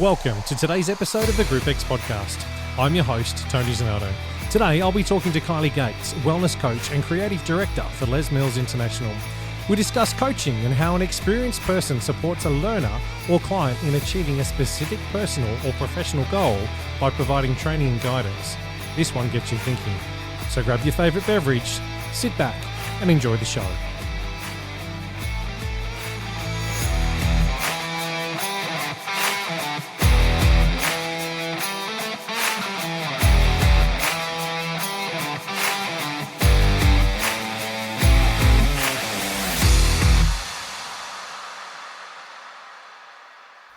Welcome to today's episode of the Group X podcast. I'm your host, Tony Zanardo. Today, I'll be talking to Kylie Gates, wellness coach and creative director for Les Mills International. We discuss coaching and how an experienced person supports a learner or client in achieving a specific personal or professional goal by providing training and guidance. This one gets you thinking. So grab your favourite beverage, sit back and enjoy the show.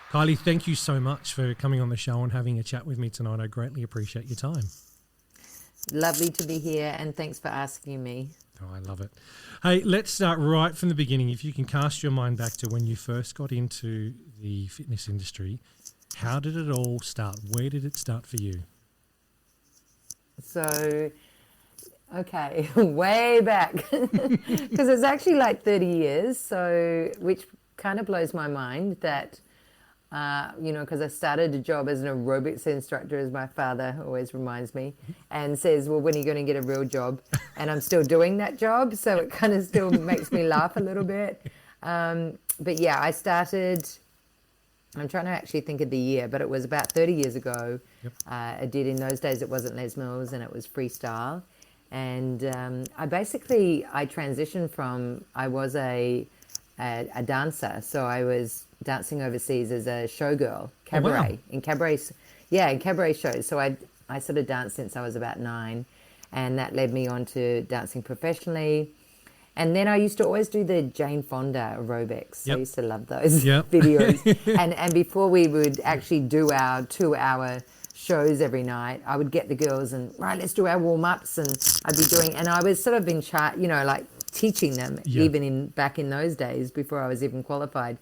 Kylie, thank you so much for coming on the show and having a chat with me tonight. I greatly appreciate your time. Lovely to be here, and thanks for asking me. Oh, I love it. Hey, let's start right from the beginning. If you can cast your mind back to when you first got into the fitness industry, how did it all start? Where did it start for you? So, okay, way back, because it's actually like 30 years, so which kind of blows my mind that because I started a job as an aerobics instructor, as my father always reminds me, and says, well, when are you going to get a real job? And I'm still doing that job, so it kind of still makes me laugh a little bit. But yeah, I started, I'm trying to actually think of the year, but it was about 30 years ago. Yep. I did, in those days, it wasn't Les Mills and it was freestyle. And I transitioned from, I was a dancer, so I was dancing overseas as a showgirl, cabaret. Oh, wow. In cabaret shows. So I sort of danced since I was about 9, and that led me on to dancing professionally. And then I used to always do the Jane Fonda aerobics. Yep. I used to love those videos. And before we would actually do our 2-hour shows every night, I would get the girls and, right, let's do our warm-ups, and I'd be doing, and I was sort of in charge, like teaching them, even back in those days before I was even qualified.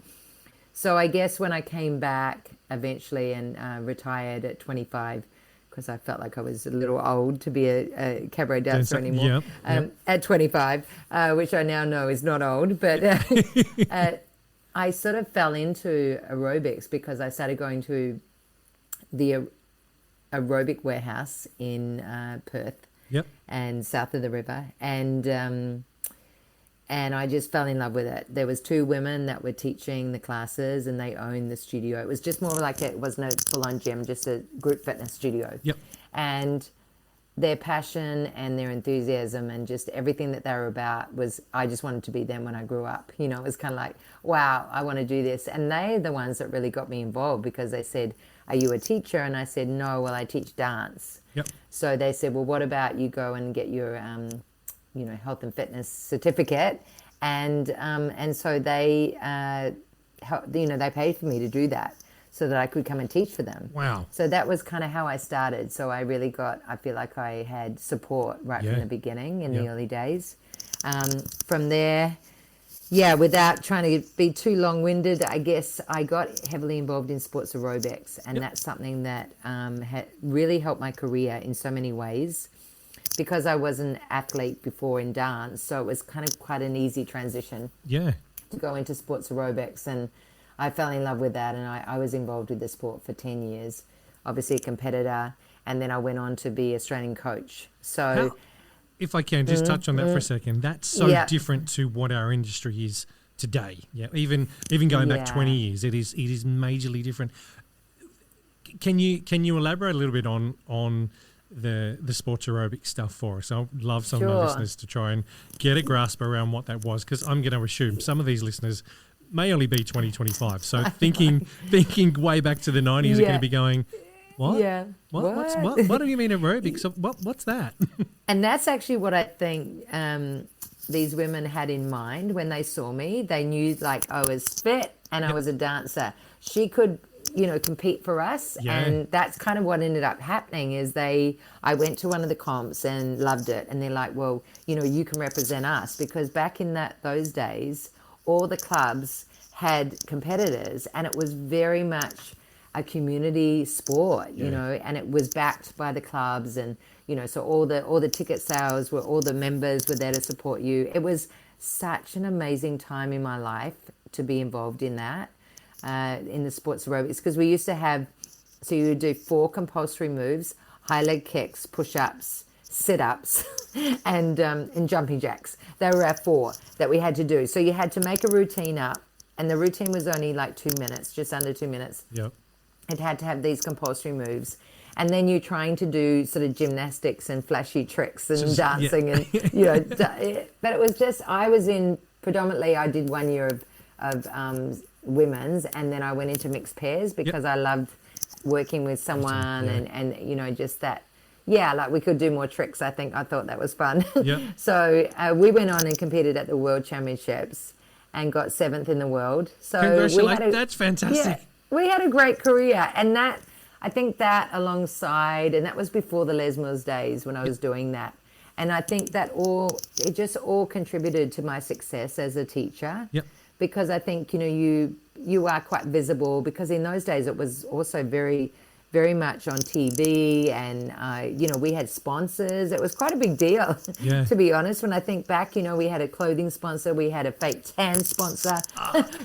So I guess when I came back eventually and retired at 25, because I felt like I was a little old to be a cabaret dancer anymore, at 25, which I now know is not old, but I sort of fell into aerobics because I started going to the aerobic warehouse in Perth and south of the river, and I just fell in love with it. There was 2 women that were teaching the classes, and they owned the studio. It was just more like it wasn't a full-on gym, just a group fitness studio. Yep. And their passion and their enthusiasm and just everything that they were about was, I just wanted to be them when I grew up. It was kind of like, wow, I want to do this. And they're the ones that really got me involved, because they said, are you a teacher? And I said, no, well, I teach dance. Yep. So they said, well, what about you go and get your health and fitness certificate, and so they, they paid for me to do that so that I could come and teach for them. Wow! So that was kind of how I started. So I really I feel like I had support right from the beginning in the early days. From there, without trying to be too long-winded, I guess I got heavily involved in sports aerobics, and that's something that had really helped my career in so many ways, because I was an athlete before in dance, so it was kind of quite an easy transition to go into sports aerobics, and I fell in love with that, and I was involved with the sport for 10 years, obviously a competitor, and then I went on to be Australian coach. So, if I can just touch on that for a second, that's so different to what our industry is today. Yeah, even going back 20 years, it is majorly different. Can you elaborate a little bit on the sports aerobic stuff for us? I'd love some of my listeners to try and get a grasp around what that was, because I'm going to assume some of these listeners may only be 2025. So thinking way back to the 90s are going to be going, what? Yeah. What do you mean aerobics? What's that? And that's actually what I think these women had in mind when they saw me. They knew, like, I was fit and I was a dancer. She could compete for us. Yeah. And that's kind of what ended up happening is I went to one of the comps and loved it. And they're like, well, you can represent us, because back in those days, all the clubs had competitors, and it was very much a community sport, and it was backed by the clubs, and, so all the ticket sales all the members were there to support you. It was such an amazing time in my life to be involved in that. in the sports aerobics, because we used to have, so you would do 4 compulsory moves: high leg kicks, push-ups, sit-ups, and jumping jacks. They were our 4 that we had to do. So you had to make a routine up, and the routine was only like 2 minutes, just under 2 minutes. Yep. It had to have these compulsory moves. And then you're trying to do sort of gymnastics and flashy tricks and dancing and, you know, but it was just, I did 1 year of women's, and then I went into mixed pairs because I loved working with someone and, you know, just that. Yeah, like we could do more tricks. I thought that was fun. Yep. So we went on and competed at the World Championships and got 7th in the world. So congratulations, that's fantastic. Yeah, we had a great career, and that, I think that alongside, and that was before the Les Mills days when I was doing that. And I think that it just all contributed to my success as a teacher. Yep. Because I think, you know, you are quite visible, because in those days it was also very, very much on TV, and, you know, we had sponsors. It was quite a big deal, to be honest. When I think back, you know, we had a clothing sponsor, we had a fake tan sponsor,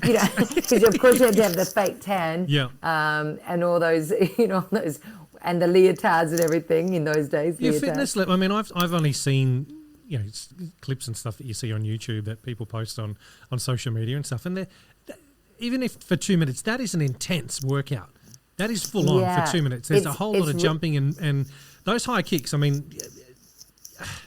you know, because of course you had to have the fake tan, and all those, you know, and the leotards and everything in those days. Your fitness level, I mean, I've only seen, you know, clips and stuff that you see on YouTube that people post on social media and stuff, and even if for 2 minutes, that is an intense workout. That is full on for 2 minutes. There's a whole lot of jumping and those high kicks. I mean,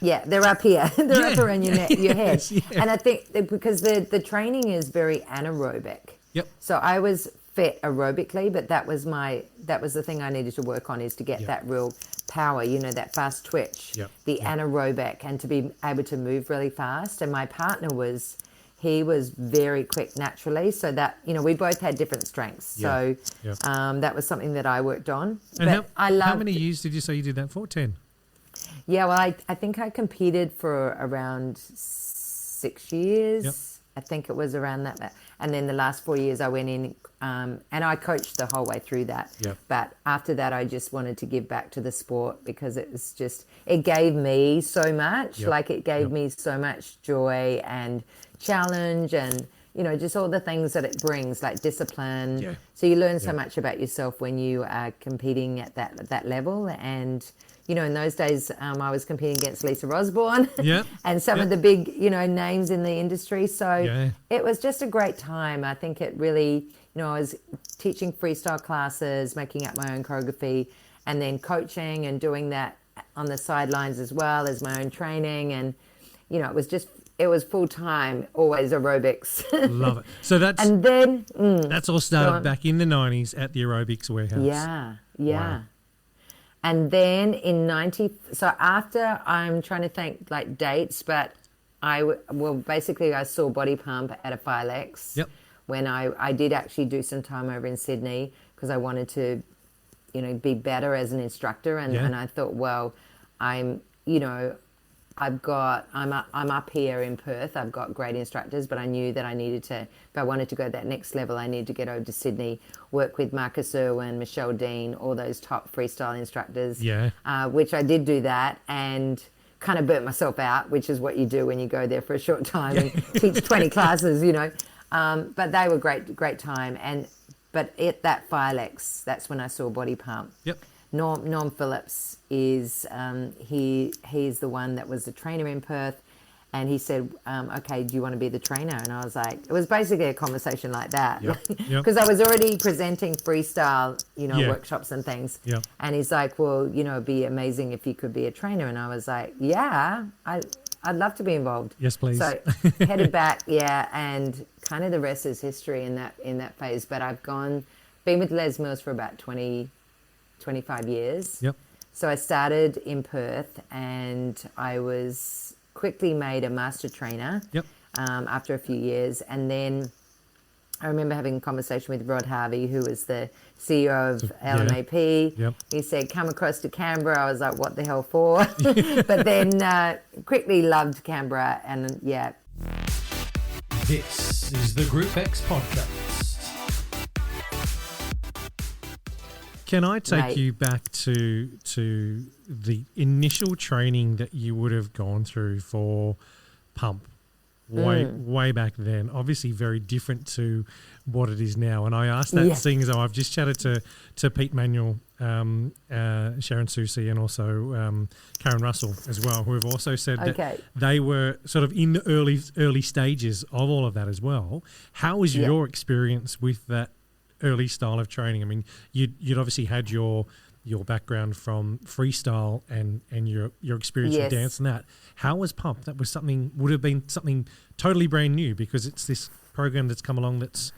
they're up here. They're up around your head. And I think because the training is very anaerobic. Yep. So I was fit aerobically, but that was the thing I needed to work on, is to get that real power. You know, that fast twitch, the anaerobic, and to be able to move really fast. And my partner he was very quick naturally, so that, you know, we both had different strengths. So that was something that I worked on. And how many years did you say you did that for? 10? Yeah, well, I think I competed for around 6 years. Yep. I think it was around that. And then the last 4 years I went in, and I coached the whole way through that. Yep. But after that, I just wanted to give back to the sport, because it gave me so much. Like, it gave me so much joy and challenge, and, you know, just all the things that it brings, like discipline. So you learn so much about yourself when you are competing at that level. And, you know, in those days, I was competing against Lisa Osborne and some of the big, you know, names in the industry. So it was just a great time. I think it really, you know, I was teaching freestyle classes, making up my own choreography, and then coaching and doing that on the sidelines as well as my own training. And, you know, it was full time, always aerobics. Love it. So that's all started back in the 90s at the aerobics warehouse. Yeah. Wow. And then so after, I'm trying to think like dates, but basically I saw Body Pump at a Filex. Yep. When I did actually do some time over in Sydney, because I wanted to, you know, be better as an instructor, and I thought, well, I'm up here in Perth. I've got great instructors, but I knew that if I wanted to go to that next level, I needed to get over to Sydney, work with Marcus Irwin, Michelle Dean, all those top freestyle instructors. Which I did do that, and kind of burnt myself out, which is what you do when you go there for a short time and teach 20 classes, you know. But they were great time. But at that Filex, that's when I saw Body Pump. Yep. Norm Phillips is he's the one that was the trainer in Perth, and he said, okay, do you want to be the trainer? And I was like, it was basically a conversation like that, because I was already presenting freestyle, you know, workshops and things. And he's like, well, you know, it'd be amazing if you could be a trainer. And I was like, yeah, I'd love to be involved. Yes, please. So headed back, and kind of the rest is history in that phase. But I've been with Les Mills for about 25 years. Yep. So I started in Perth, and I was quickly made a master trainer. Yep. After a few years, and then I remember having a conversation with Rod Harvey, who was the CEO of LMAP. Yep. He said, come across to Canberra. I was like, what the hell for? But then quickly loved Canberra, and This is the Group X podcast. Can I take you back to the initial training that you would have gone through for Pump? way back then. Obviously very different to what it is now. And I asked that seeing as though I've just chatted to Pete Manuel, Sharon Susie, and also Karen Russell as well, who have also said that they were sort of in the early stages of all of that as well. How was your experience with that early style of training? I mean, you'd obviously had your background from freestyle and your experience with dance and that. How was Pump? That was would have been something totally brand new, because it's this program that's come along that's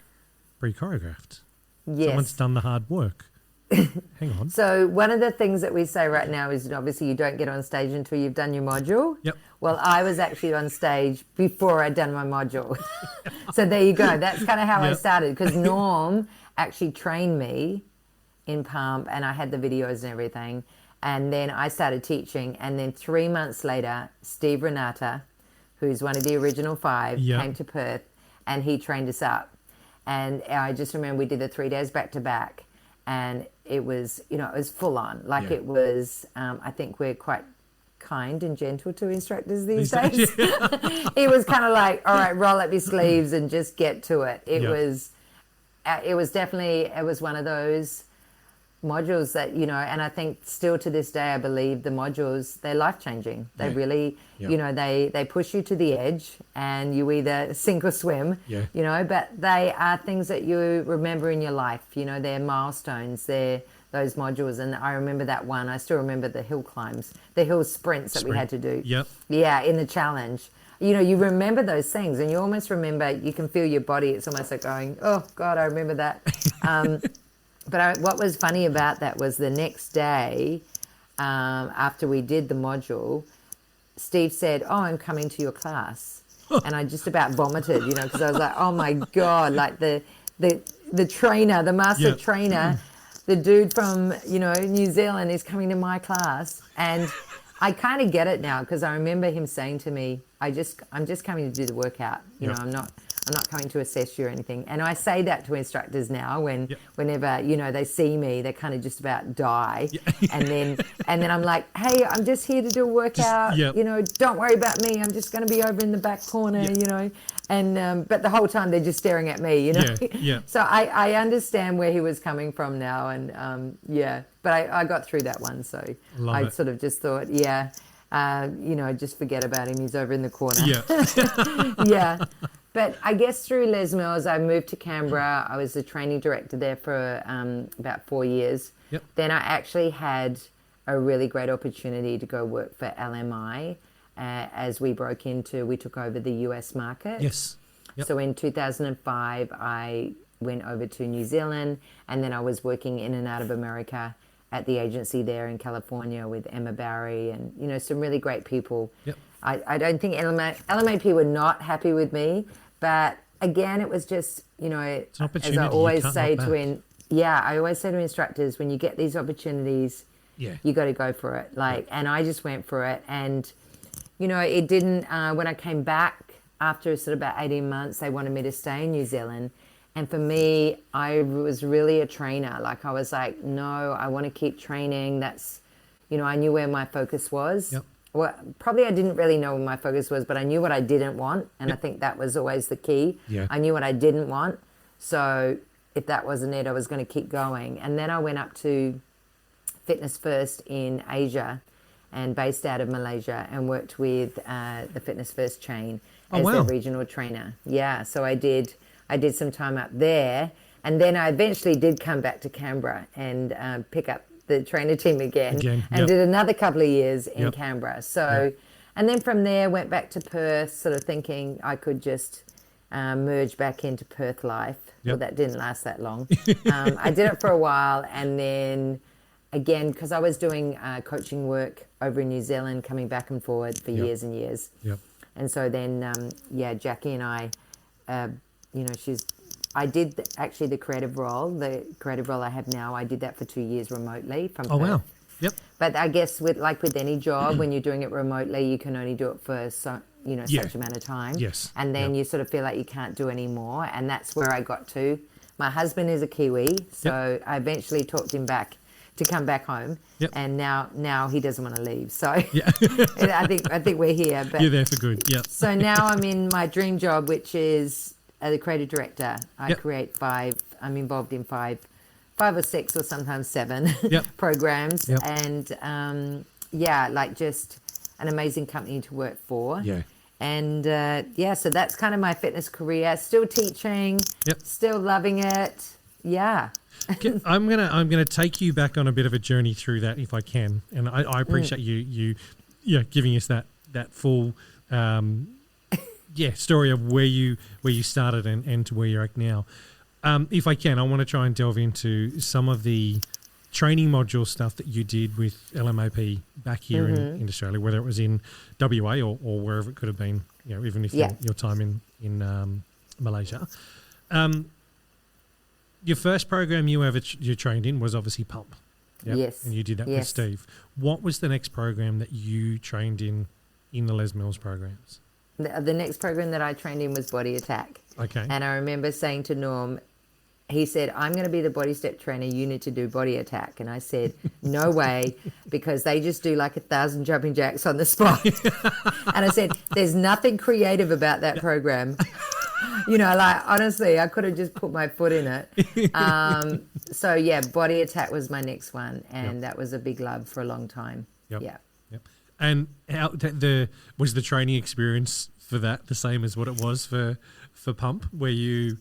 pre-choreographed. Yes. Someone's done the hard work. Hang on. So one of the things that we say right now is obviously you don't get on stage until you've done your module. Yep. Well, I was actually on stage before I'd done my module. So there you go. That's kind of how I started, because Norm actually trained me in Pump, and I had the videos and everything. And then I started teaching, and then 3 months later, Steve Renata, who's one of the original 5, came to Perth, and he trained us up. And I just remember we did the 3 days back to back, and it was, it was full on. Like it was, I think we're quite kind and gentle to instructors these days. It was kind of like, all right, roll up your sleeves and just get to it. It was definitely, it was one of those modules that, and I think still to this day, I believe the modules, they're life-changing. They really, they push you to the edge, and you either sink or swim, but they are things that you remember in your life. They're milestones, they're those modules. And I remember that one. I still remember the hill climbs, the hill sprints that we had to do. Yeah, in the challenge. You remember those things, and you almost remember, you can feel your body. It's almost like going, oh, God, I remember that. But what was funny about that was the next day, after we did the module, Steve said, oh, I'm coming to your class. And I just about vomited, because I was like, oh, my God, like the trainer, the master trainer, the dude from, New Zealand is coming to my class. And I kind of get it now, because I remember him saying to me, I'm just coming to do the workout. I'm not coming to assess you or anything. And I say that to instructors now whenever, they see me, they kind of just about die. And then I'm like, hey, I'm just here to do a workout. Don't worry about me. I'm just going to be over in the back corner, And but the whole time they're just staring at me, So I understand where he was coming from now. And but I got through that one. So I sort of just thought, just forget about him. He's over in the corner. But I guess through Les Mills, I moved to Canberra. I was the training director there for about 4 years. Then I actually had a really great opportunity to go work for LMI as we took over the US market. So in 2005, I went over to New Zealand, and then I was working in and out of America at the agency there in California with Emma Barry and, some really great people. I don't think LMAP were not happy with me. But again, it was just, as I always say I always say to instructors, when you get these opportunities, you got to go for it. And I just went for it. And, it didn't, when I came back after sort of about 18 months, they wanted me to stay in New Zealand. And for me, I was really a trainer. I was like, no, I want to keep training. That's, I knew where my focus was. Well, probably I didn't really know what my focus was, but I knew what I didn't want. And I think that was always the key. I knew what I didn't want. So if that wasn't it, I was going to keep going. And then I went up to Fitness First in Asia and based out of Malaysia, and worked with the Fitness First chain as their regional trainer. So I did some time up there. And then I eventually did come back to Canberra and pick up the trainer team again and did another couple of years in Canberra. So, and then from there went back to Perth, sort of thinking I could just merge back into Perth life. Well, that didn't last that long. I did it for a while, and then again, because I was doing coaching work over in New Zealand, coming back and forward for years and years. And so then, Jackie and I, I did actually the creative role I have now. I did that for 2 years remotely from Perth. But I guess with any job, when you're doing it remotely, you can only do it for such amount of time. And then you sort of feel like you can't do any more. And that's where I got to. My husband is a Kiwi, so I eventually talked him back to come back home. Yep. And now he doesn't want to leave. So yeah. I think we're here. But you're there for good. Yeah. So now I'm in my dream job, which is the creative director. I yep. create 5. I'm involved in 5 or 6 or sometimes 7 yep. programs. Yep. And like just an amazing company to work for. Yeah. And so that's kind of my fitness career. Still teaching. Yep. Still loving it. Yeah. I'm gonna take you back on a bit of a journey through that if I can, and I appreciate you giving us that full story of where you started and to where you're at now. If I can, I want to try and delve into some of the training module stuff that you did with LMAP back here in Australia, whether it was in WA or wherever it could have been, even if your time in Malaysia. Your first program you trained in was obviously Pump. Yep. Yes. And you did that with Steve. What was the next program that you trained in the Les Mills programs? The next program that I trained in was Body Attack. Okay. And I remember saying to Norm, he said, I'm going to be the body step trainer. You need to do Body Attack. And I said, no way, because they just do like 1,000 jumping jacks on the spot. And I said, there's nothing creative about that program. Honestly, I could have just put my foot in it. Body Attack was my next one. And that was a big love for a long time. Yep. Yeah. Yep. And how was the training experience for that the same as what it was for Pump, where you...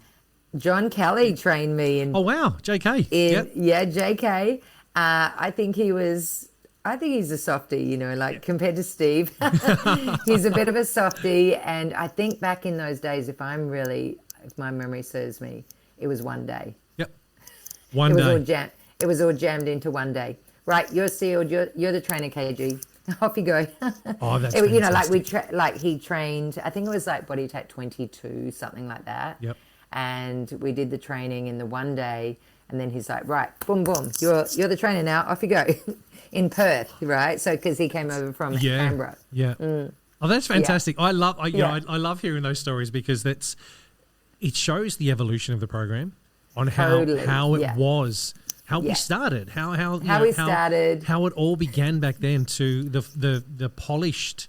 John Kelly trained me in. Oh wow, JK. JK. I think he's a softie, compared to Steve. He's a bit of a softie, and I think back in those days, if my memory serves me, it was one day. Yep. One day. It was all jammed into one day. Right, you're sealed. You're the trainer, KG. Off you go. Oh, that's fantastic. He trained. I think it was like Body Attack 22, something like that. Yep. And we did the training in the one day, and then he's like, right, boom, boom, you're the trainer now, off you go. In Perth, right? So because he came over from Canberra. Yeah. Oh, that's fantastic. Yeah. I love hearing those stories because it shows the evolution of the program on how it was, how we started, how we started, how it all began back then to the polished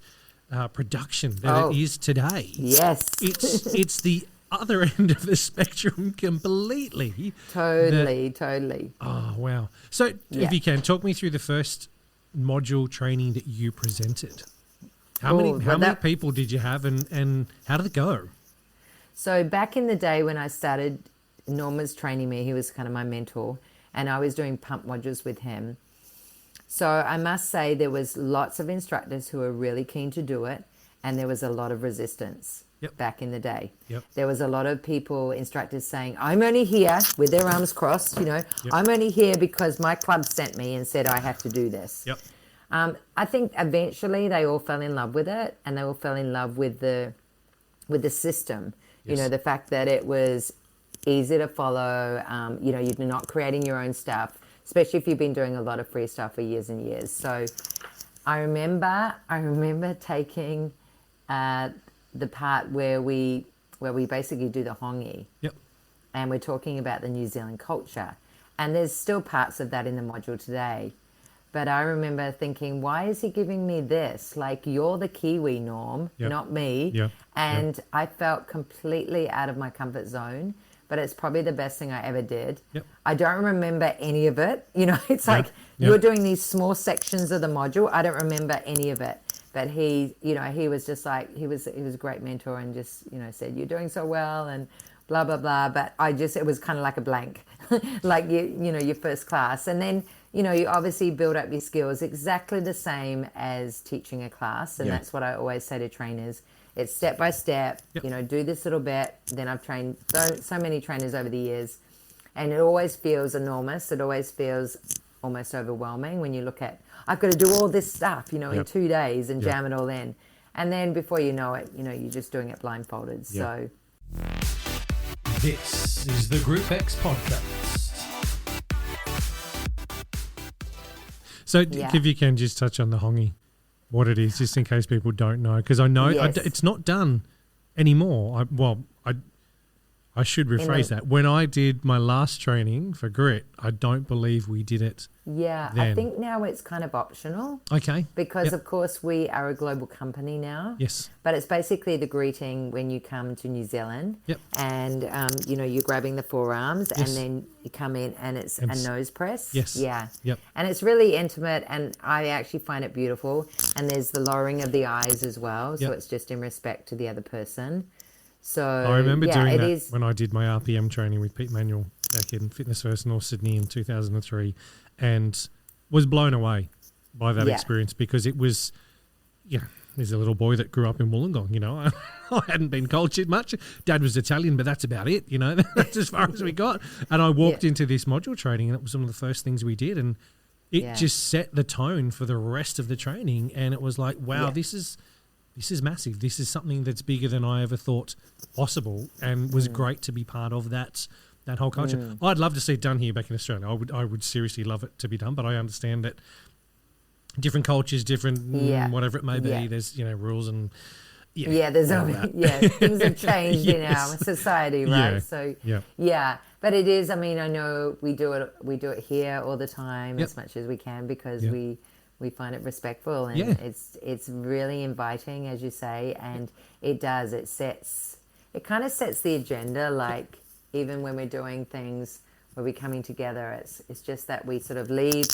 production that it is today. Yes. It's the other end of the spectrum completely. Totally. Oh, wow. So if you can, talk me through the first module training that you presented. How many people did you have and how did it go? So back in the day when I started, Norm was training me. He was kind of my mentor, and I was doing Pump modules with him. So I must say there was lots of instructors who were really keen to do it, and there was a lot of resistance. Back in the day. There was a lot of instructors saying, I'm only here with their arms crossed, I'm only here because my club sent me and said I have to do this. I think eventually they all fell in love with it, and they all fell in love with the system. The fact that it was easy to follow, you're not creating your own stuff, especially if you've been doing a lot of free stuff for years and years. So I remember taking the part where we basically do the hongi. And we're talking about the New Zealand culture. And there's still parts of that in the module today. But I remember thinking, why is he giving me this? Like, you're the Kiwi, Norm, not me. And I felt completely out of my comfort zone. But it's probably the best thing I ever did. I don't remember any of it. It's like you're doing these small sections of the module. I don't remember any of it. But he was just like, he was a great mentor and just, said, you're doing so well and blah, blah, blah. But it was kind of like a blank, like your first class. And then, you obviously build up your skills exactly the same as teaching a class. And that's what I always say to trainers. It's step by step, do this little bit. Then I've trained so many trainers over the years, and it always feels enormous. It always feels almost overwhelming when you look at, I've got to do all this stuff, in 2 days and jam it all in. And then before you know it, you're just doing it blindfolded. So this is the Group X podcast. So if you can just touch on the hongi, what it is, just in case people don't know, because I know it's not done anymore. I should rephrase that. When I did my last training for Grit, I don't believe we did it Yeah, then? I think now it's kind of optional. Okay. Because, of course, we are a global company now. Yes. But it's basically the greeting when you come to New Zealand. Yep. And, you're grabbing the forearms Yes. and then you come in and it's a nose press. Yes. Yeah. Yep. And it's really intimate and I actually find it beautiful. And there's the lowering of the eyes as well. So it's just in respect to the other person. So I remember doing that when I did my RPM training with Pete Manuel back in Fitness First North Sydney in 2003 and was blown away by that experience because it was, there's a little boy that grew up in Wollongong, I hadn't been cultured much. Dad was Italian, but that's about it, that's as far as we got. And I walked into this module training and it was one of the first things we did and it just set the tone for the rest of the training and it was like, wow, this is massive. This is something that's bigger than I ever thought possible and was great to be part of that whole culture. I'd love to see it done here back in Australia. I would seriously love it to be done, but I understand that different cultures, different whatever it may be, there's, rules and there's things have changed in our society, right? So but it is, I know we do it here all the time as much as we can because we find it respectful and it's really inviting, as you say, and it kind of sets the agenda. Like even when we're doing things where we're coming together, it's just that we sort of leave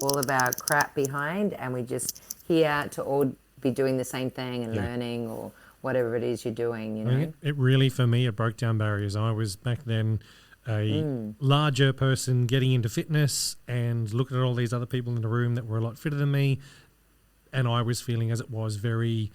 all of our crap behind and we just here to all be doing the same thing and learning or whatever it is you're doing. It really, for me, it broke down barriers. I was back then a larger person getting into fitness and looking at all these other people in the room that were a lot fitter than me. And I was feeling as it was very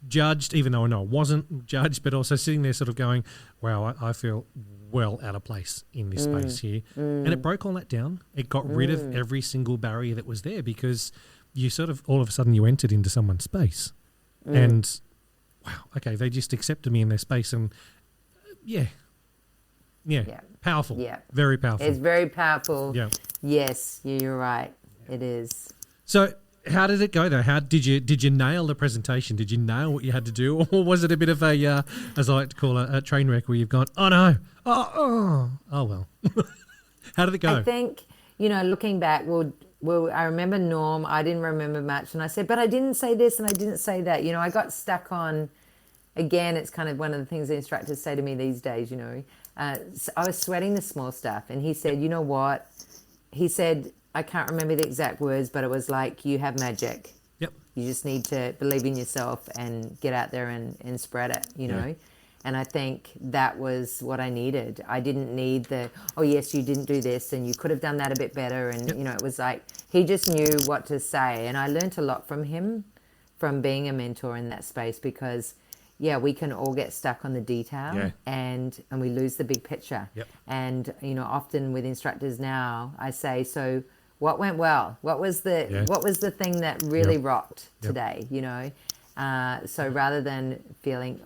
judged, even though I know I wasn't judged, but also sitting there sort of going, wow, I feel well out of place in this space here. And it broke all that down. It got rid of every single barrier that was there because you sort of, all of a sudden you entered into someone's space and wow, okay, they just accepted me in their space and powerful. Yeah. Very powerful. It's very powerful. Yeah. Yes, you're right. It is. So how did it go though? How did you nail the presentation? Did you nail what you had to do? Or was it a bit of a, as I like to call a train wreck where you've gone, oh no, oh well. How did it go? I think, looking back, well, I remember Norm, I didn't remember much. And I said, but I didn't say this and I didn't say that. I got stuck on, again, it's kind of one of the things the instructors say to me these days, I was sweating the small stuff. And he said, you know what? He said, I can't remember the exact words, but it was like, you have magic. Yep. You just need to believe in yourself and get out there and spread it, know. And I think that was what I needed. I didn't need the, oh, yes, you didn't do this and you could have done that a bit better. And, it was like he just knew what to say. And I learned a lot from him, from being a mentor in that space because, we can all get stuck on the detail and we lose the big picture. Yep. And, often with instructors now, I say, so what went well? What was the thing that really rocked today, So rather than feeling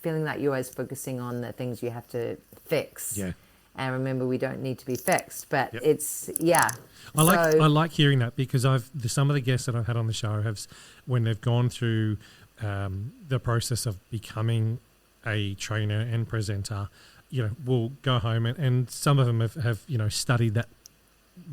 like you're always focusing on the things you have to fix. Yeah. And remember, we don't need to be fixed, but it's, I like hearing that because some of the guests that I've had on the show have, when they've gone through the process of becoming a trainer and presenter, will go home and some of them have studied that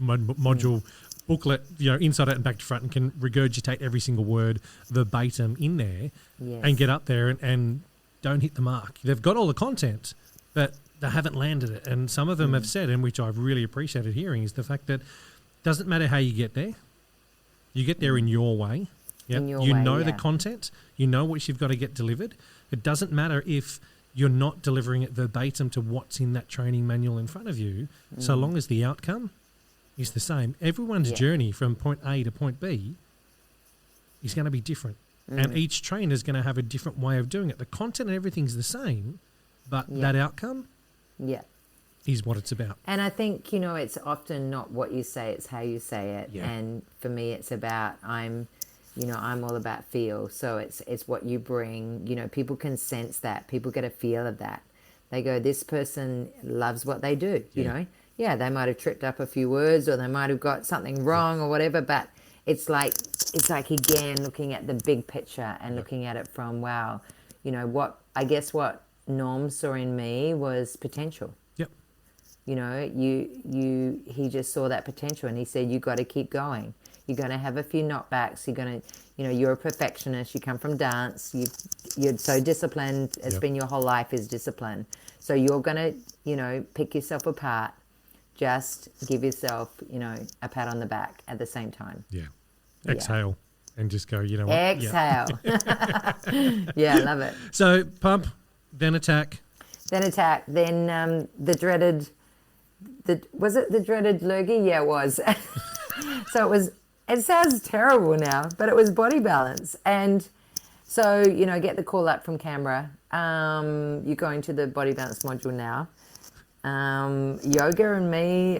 module booklet, inside out and back to front and can regurgitate every single word verbatim in there and get up there and don't hit the mark. They've got all the content, but they haven't landed it. And some of them have said, and which I've really appreciated hearing, is the fact that it doesn't matter how you get there. You get there in your way. Yep. You know the content. You know what you've got to get delivered. It doesn't matter if you're not delivering it verbatim to what's in that training manual in front of you, so long as the outcome is the same. Everyone's journey from point A to point B is going to be different. And each trainer is going to have a different way of doing it. The content and everything's the same, but that outcome is what it's about. And I think, it's often not what you say, it's how you say it. Yeah. And for me, it's about, I'm all about feel. So it's what you bring. People can sense that. People get a feel of that. They go, this person loves what they do, you know. Yeah, they might have tripped up a few words or they might have got something wrong or whatever, but it's like again looking at the big picture and looking at it from what Norm saw in me was potential. Yep. he just saw that potential, and he said, you got to keep going. You're going to have a few knockbacks. You're going to, you're a perfectionist. You come from dance. You're so disciplined. It's been your whole life is discipline. So you're going to, pick yourself apart. Just give yourself, a pat on the back at the same time. Yeah. Exhale and just go, you know what? Exhale. Yeah, I love it. So pump, then attack. Then the dreaded, was it the dreaded lurgy? Yeah, it was. So it sounds terrible now, but it was body balance. And so, get the call up from Canberra. You're going to the body balance module now. Yoga and me,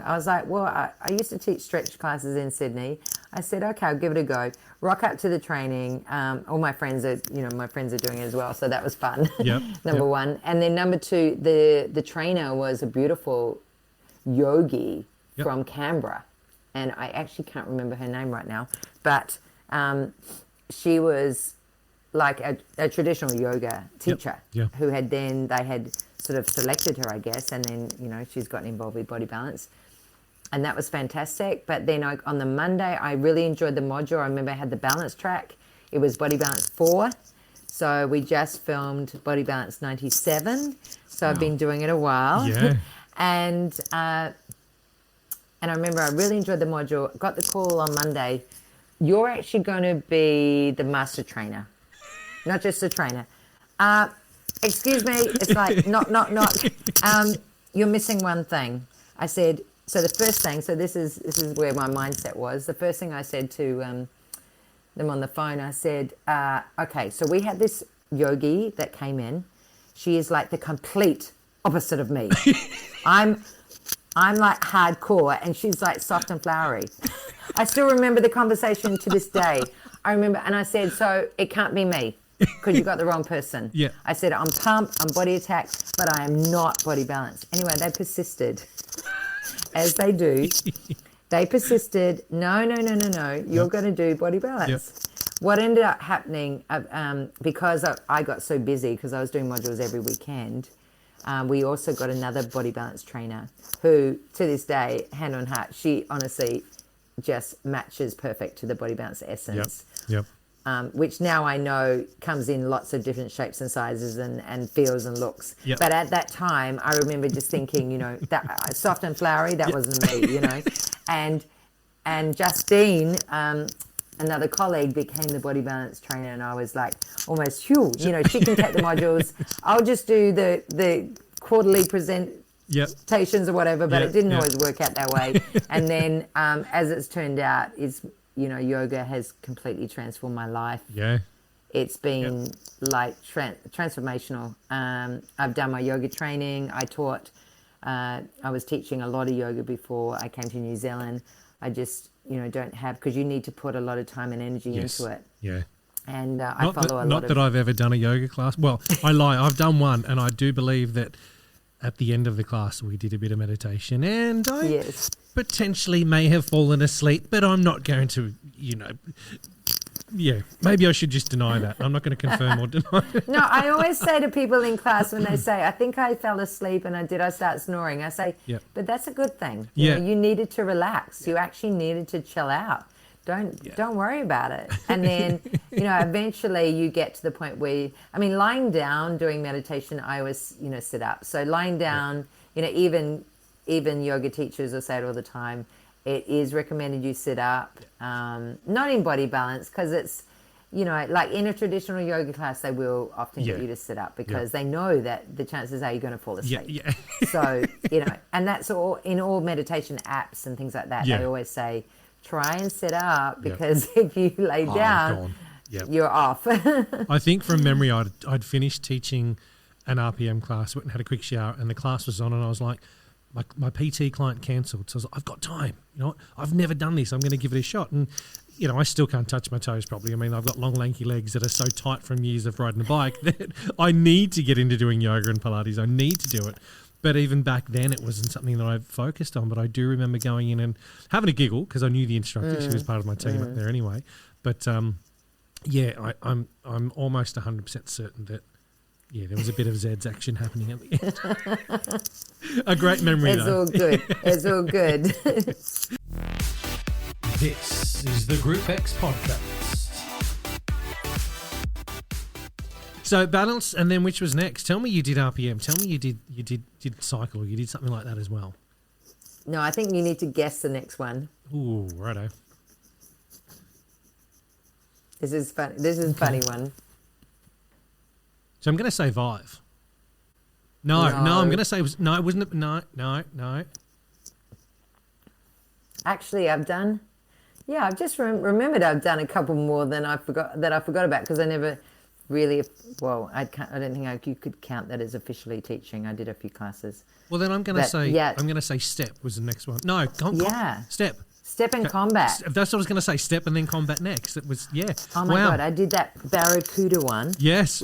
I was like, well, I used to teach stretch classes in Sydney. I said, okay, I'll give it a go. Rock up to the training. All my friends are, my friends are doing it as well. So that was fun. Number one. And then number two, the trainer was a beautiful yogi from Canberra. And I actually can't remember her name right now, but she was like a traditional yoga teacher who they had sort of selected her, I guess, and then, she's gotten involved with body balance. And that was fantastic. But then on the Monday, I really enjoyed the module. I remember I had the balance track. It was Body Balance 4. So we just filmed Body Balance 97. So I've been doing it a while. Yeah. And I remember I really enjoyed the module. Got the call on Monday. You're actually going to be the master trainer, not just the trainer. Excuse me. It's like, knock. You're missing one thing. I said, so the first thing, so this is where my mindset was. The first thing I said to them on the phone, I said, okay, so we had this yogi that came in. She is like the complete opposite of me. I'm like hardcore, and she's like soft and flowery. I still remember the conversation to this day. I remember, and I said, so it can't be me because you got the wrong person. Yeah. I said, I'm pump, I'm body attack, but I am not body balance. Anyway, they persisted, as they do. They persisted. No. You're going to do body balance. Yep. What ended up happening, because I got so busy because I was doing modules every weekend, we also got another body balance trainer who, to this day, hand on heart, she honestly just matches perfect to the body balance essence. Yep. Which now I know comes in lots of different shapes and sizes and feels and looks. Yep. But at that time, I remember just thinking, that soft and flowery, that wasn't me, And Justine, another colleague, became the body balance trainer, and I was like, almost, she can take the modules. I'll just do the quarterly presentations or whatever, but it didn't always work out that way. And then, as it's turned out, yoga has completely transformed my life. Yeah. It's been like transformational. I've done my yoga training. I taught, I was teaching a lot of yoga before I came to New Zealand. I just, don't have, because you need to put a lot of time and energy into it. Yeah. And I follow a lot of... Not that I've ever done a yoga class. Well, I lie. I've done one, and I do believe that at the end of the class we did a bit of meditation, and I potentially may have fallen asleep, but I'm not going to, maybe I should just deny that. I'm not going to confirm or deny it. No, I always say to people in class when they say, I think I fell asleep and I start snoring, I say, but that's a good thing. You needed to relax. You actually needed to chill out. Don't worry about it. And then, eventually you get to the point where, lying down doing meditation, I always, sit up. So lying down, even yoga teachers will say it all the time, it is recommended you sit up, not in body balance, because it's, like in a traditional yoga class, they will often get you to sit up because they know that the chances are you're going to fall asleep. So, and that's all in all meditation apps and things like that. They always say, try and sit up because if you lay down, you're off. I think from memory, I'd finished teaching an RPM class, went and had a quick shower, and the class was on, and I was like, my PT client cancelled, so I was like, I've got time. I've never done this. I'm going to give it a shot. And, I still can't touch my toes probably. I've got long, lanky legs that are so tight from years of riding a bike that I need to get into doing yoga and Pilates. I need to do it. But even back then, it wasn't something that I focused on. But I do remember going in and having a giggle because I knew the instructor. She was part of my team up there anyway. But I'm almost 100% certain that Yeah, there was a bit of Zed's action happening at the end. A great memory, It's all good. It's all good. This is the Group X podcast. So balance, and then which was next? Tell me you did RPM. Tell me you did cycle. You did something like that as well. No, I think you need to guess the next one. Ooh, righto. This is fun. This is a funny one. So I'm going to say Vive. No, I'm going to say no. It wasn't. No. Actually, I've done. Yeah, I've just remembered I've done a couple more than I forgot about because I never really. Well, I don't think you could count that as officially teaching. I did a few classes. Well, then I'm going to say. Yeah. I'm going to say Step was the next one. No, Step. Step and Combat. That's what I was going to say. Step and then Combat next. It was Oh my God, I did that Barracuda one. Yes.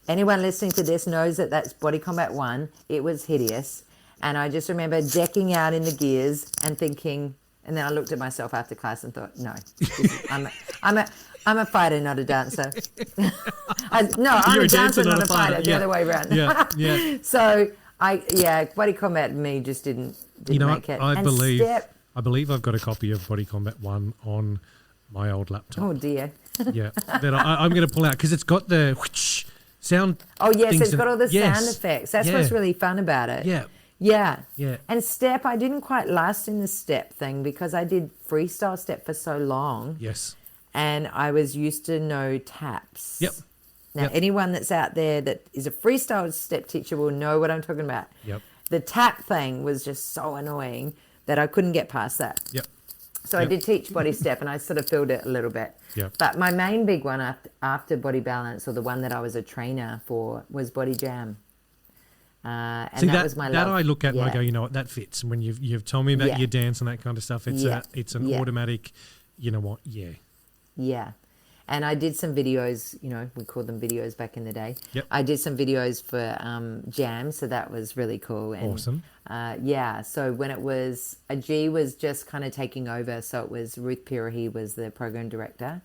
Anyone listening to this knows that that's Body Combat 1. It was hideous. And I just remember decking out in the gears and thinking, and then I looked at myself after class and thought, no, I'm a fighter, not a dancer. I'm a dancer, not a fighter. The other way around. Yeah. So Body Combat me just didn't make it. I believe I've got a copy of Body Combat 1 on my old laptop. Oh dear. Yeah, that I'm going to pull out because it's got the whoosh sound. Oh yes, it's got all the sound effects. That's what's really fun about it. Yeah. And Step, I didn't quite last in the Step thing because I did freestyle Step for so long. Yes. And I was used to know taps. Yep. Now, anyone that's out there that is a freestyle Step teacher will know what I'm talking about. Yep. The tap thing was just so annoying that I couldn't get past that. Yep. So I did teach Body Step and I sort of filled it a little bit. Yep. But my main big one after Body Balance, or the one that I was a trainer for, was Body Jam. And See, that was my love. That I look at and I go, you know what, that fits. And when you've told me about your dance and that kind of stuff, it's an automatic, you know what, Yeah. And I did some videos, we called them videos back in the day. Yep. I did some videos for Jam, so that was really cool. And, awesome. So when it was, a G was just kind of taking over. So it was Ruth Pirahi was the program director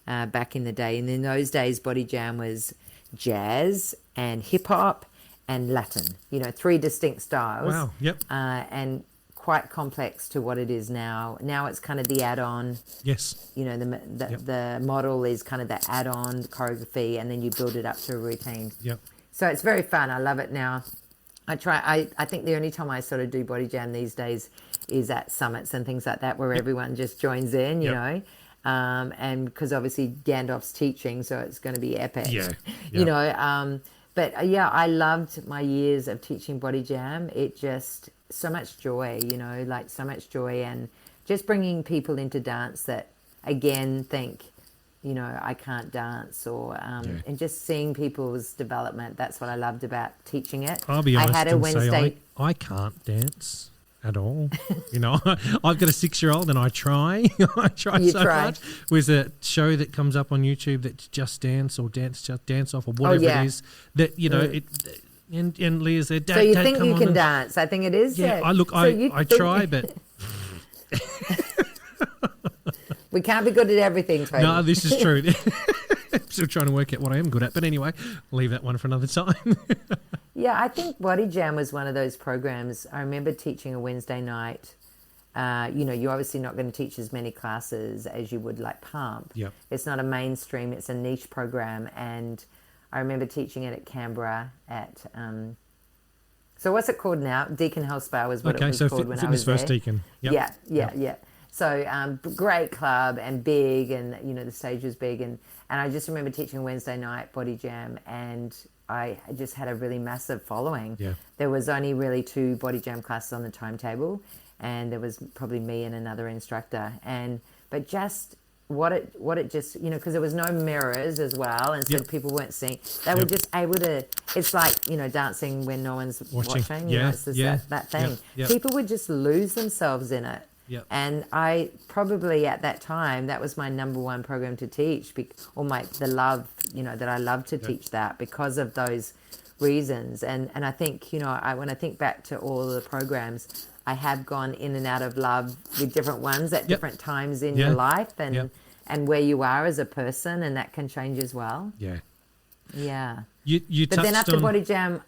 back in the day. And in those days, Body Jam was jazz and hip-hop and Latin, 3 distinct styles. Wow, yep. And quite complex to what it is now. Now it's kind of the add-on. Yes. The model is kind of the add-on choreography, and then you build it up to a routine. Yep. So it's very fun. I love it now. I think the only time I sort of do Body Jam these days is at summits and things like that, where everyone just joins in, you know. And because obviously Gandalf's teaching, so it's going to be epic. But I loved my years of teaching Body Jam. It just so much joy, so much joy, and just bringing people into dance that again think, I can't dance, or and just seeing people's development. That's what I loved about teaching it. I'll be honest say I can't dance at all. I've got a 6-year-old and I try. I try much. There's a show that comes up on YouTube that's Just Dance or Just Dance Off or whatever it is that, it... And Leah said, Dad, so you think you can dance? I think it is. Yeah, I try, but... We can't be good at everything, Tony. No, this is true. I'm still trying to work out what I am good at. But anyway, I'll leave that one for another time. I think Body Jam was one of those programs. I remember teaching a Wednesday night. You're obviously not going to teach as many classes as you would like Pump. Yep. It's not a mainstream. It's a niche program. And I remember teaching it at Canberra at... so what's it called now? Deakin Health Spa was what it was called when I was there. Fitness First Deakin. Yep. Yeah. So great club and big, and the stage was big, and I just remember teaching a Wednesday night Body Jam, and I just had a really massive following. Yeah. There was only really 2 Body Jam classes on the timetable, and there was probably me and another instructor, but just what it just because there was no mirrors as well, and so people weren't seeing. They were just able to. It's like dancing when no one's watching. It's just that thing. People would just lose themselves in it. Yep. And I probably at that time, that was my number one program to teach, the love, that I love to teach that because of those reasons. And I think, when I think back to all of the programs, I have gone in and out of love with different ones at different times in your life and where you are as a person, and that can change as well. Yeah. Yeah. You but touched then after on, Body Jam,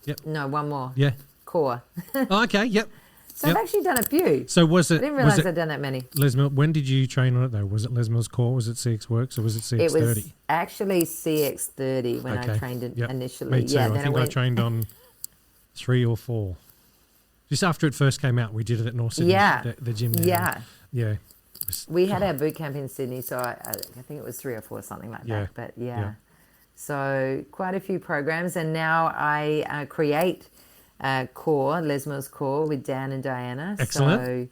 yep. no, one more. Yeah. Core. Oh, okay. Yep. So I've actually done a few. So was it? I didn't realize I'd done that many. Les Mills. When did you train on it though? Was it Les Mills Core? Was it CX Works or was it CX30? It was actually CX30 when I trained it initially. Me too. Yeah, I think I trained on 3 or 4. Just after it first came out, we did it at North Sydney. Yeah. The gym there. Yeah. Yeah. We had our boot camp in Sydney, so I think it was 3 or 4, something like that. But so quite a few programs, and now I create Core, Les Mills Core with Dan and Diana. Excellent. So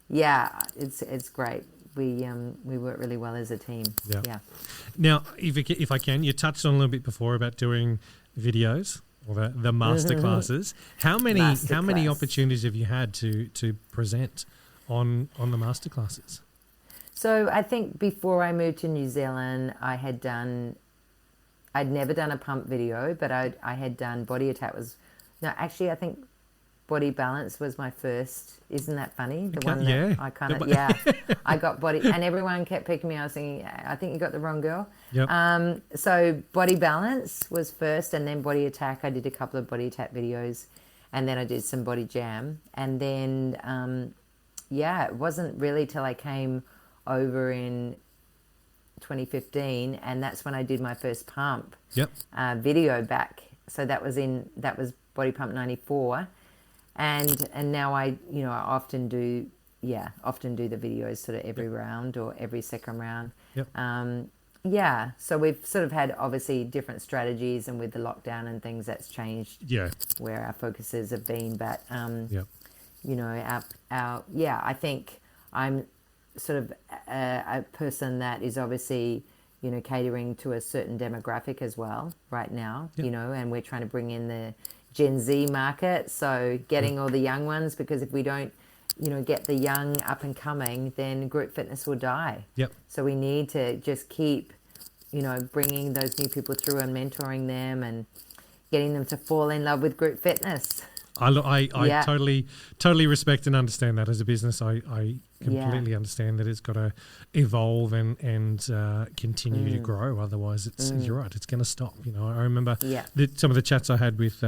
yeah, it's great. We work really well as a team. Yeah. Now, if I can, you touched on a little bit before about doing videos or the master classes. How many opportunities have you had to present on the master classes? So I think before I moved to New Zealand, I'd never done a pump video, but I had done Body Attack I think Body Balance was my first. Isn't that funny? The one that I kind of, I got Body, and everyone kept picking me. I was thinking, I think you got the wrong girl. Yep. So Body Balance was first, and then Body Attack. I did a couple of Body Attack videos, and then I did some Body Jam. And then, it wasn't really till I came over in 2015, and that's when I did my first pump video back. So that was Body Pump 94, and now I often do the videos sort of every round or every second round. So we've sort of had obviously different strategies, and with the lockdown and things, that's changed where our focuses have been, but I think I'm sort of a person that is obviously catering to a certain demographic as well right now, and we're trying to bring in the Gen Z market, so getting all the young ones, because if we don't get the young up and coming, then group fitness will die. So we need to just keep bringing those new people through and mentoring them and getting them to fall in love with group fitness. I totally respect and understand that. As a business, I completely understand that it's got to evolve and continue to grow. Otherwise, you're right, it's going to stop. I remember some of the chats I had with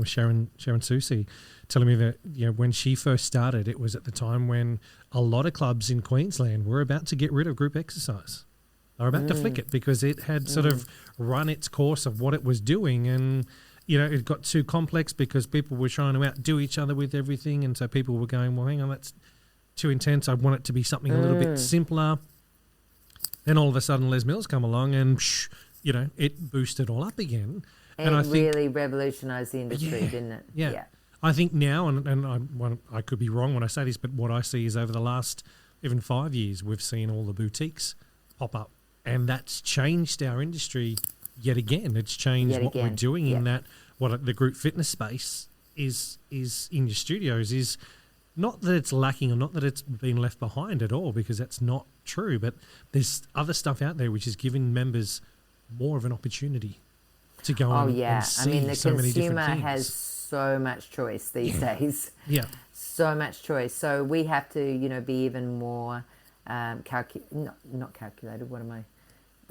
Sharon Susi telling me that when she first started, it was at the time when a lot of clubs in Queensland were about to get rid of group exercise. They were about to flick it because it had sort of run its course of what it was doing, and it got too complex because people were trying to outdo each other with everything. And so people were going, well, hang on, that's too intense. I want it to be something a little bit simpler. Then all of a sudden Les Mills come along and, it boosted all up again. And I think really revolutionised the industry, didn't it? Yeah. I think now, and I could be wrong when I say this, but what I see is over the last even 5 years, we've seen all the boutiques pop up. And that's changed our industry yet again. It's changed what we're doing in that. What the group fitness space is in your studios is not that it's lacking or not that it's been left behind at all, because that's not true. But there's other stuff out there which is giving members more of an opportunity to go and see the so many different consumer things. has so much choice these days. So much choice. So we have to be even more not calculated. What am I?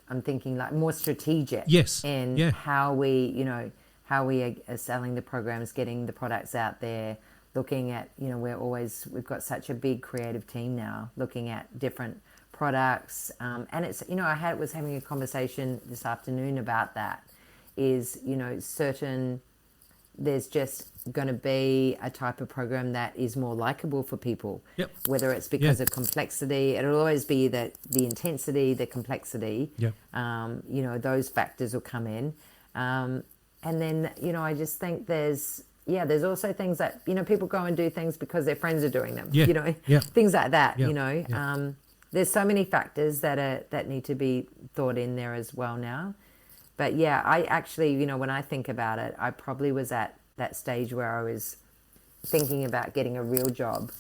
I'm thinking like more strategic in how we, how we are selling the programs, getting the products out there, looking at, we've got such a big creative team now, looking at different products. And it's, I was having a conversation this afternoon about that, is, there's just going to be a type of program that is more likable for people, whether it's because of complexity. It'll always be the intensity, the complexity, those factors will come in. And then, I just think there's also things that, people go and do things because their friends are doing them, things like that, there's so many factors that need to be thought in there as well now. But I actually, when I think about it, I probably was at that stage where I was thinking about getting a real job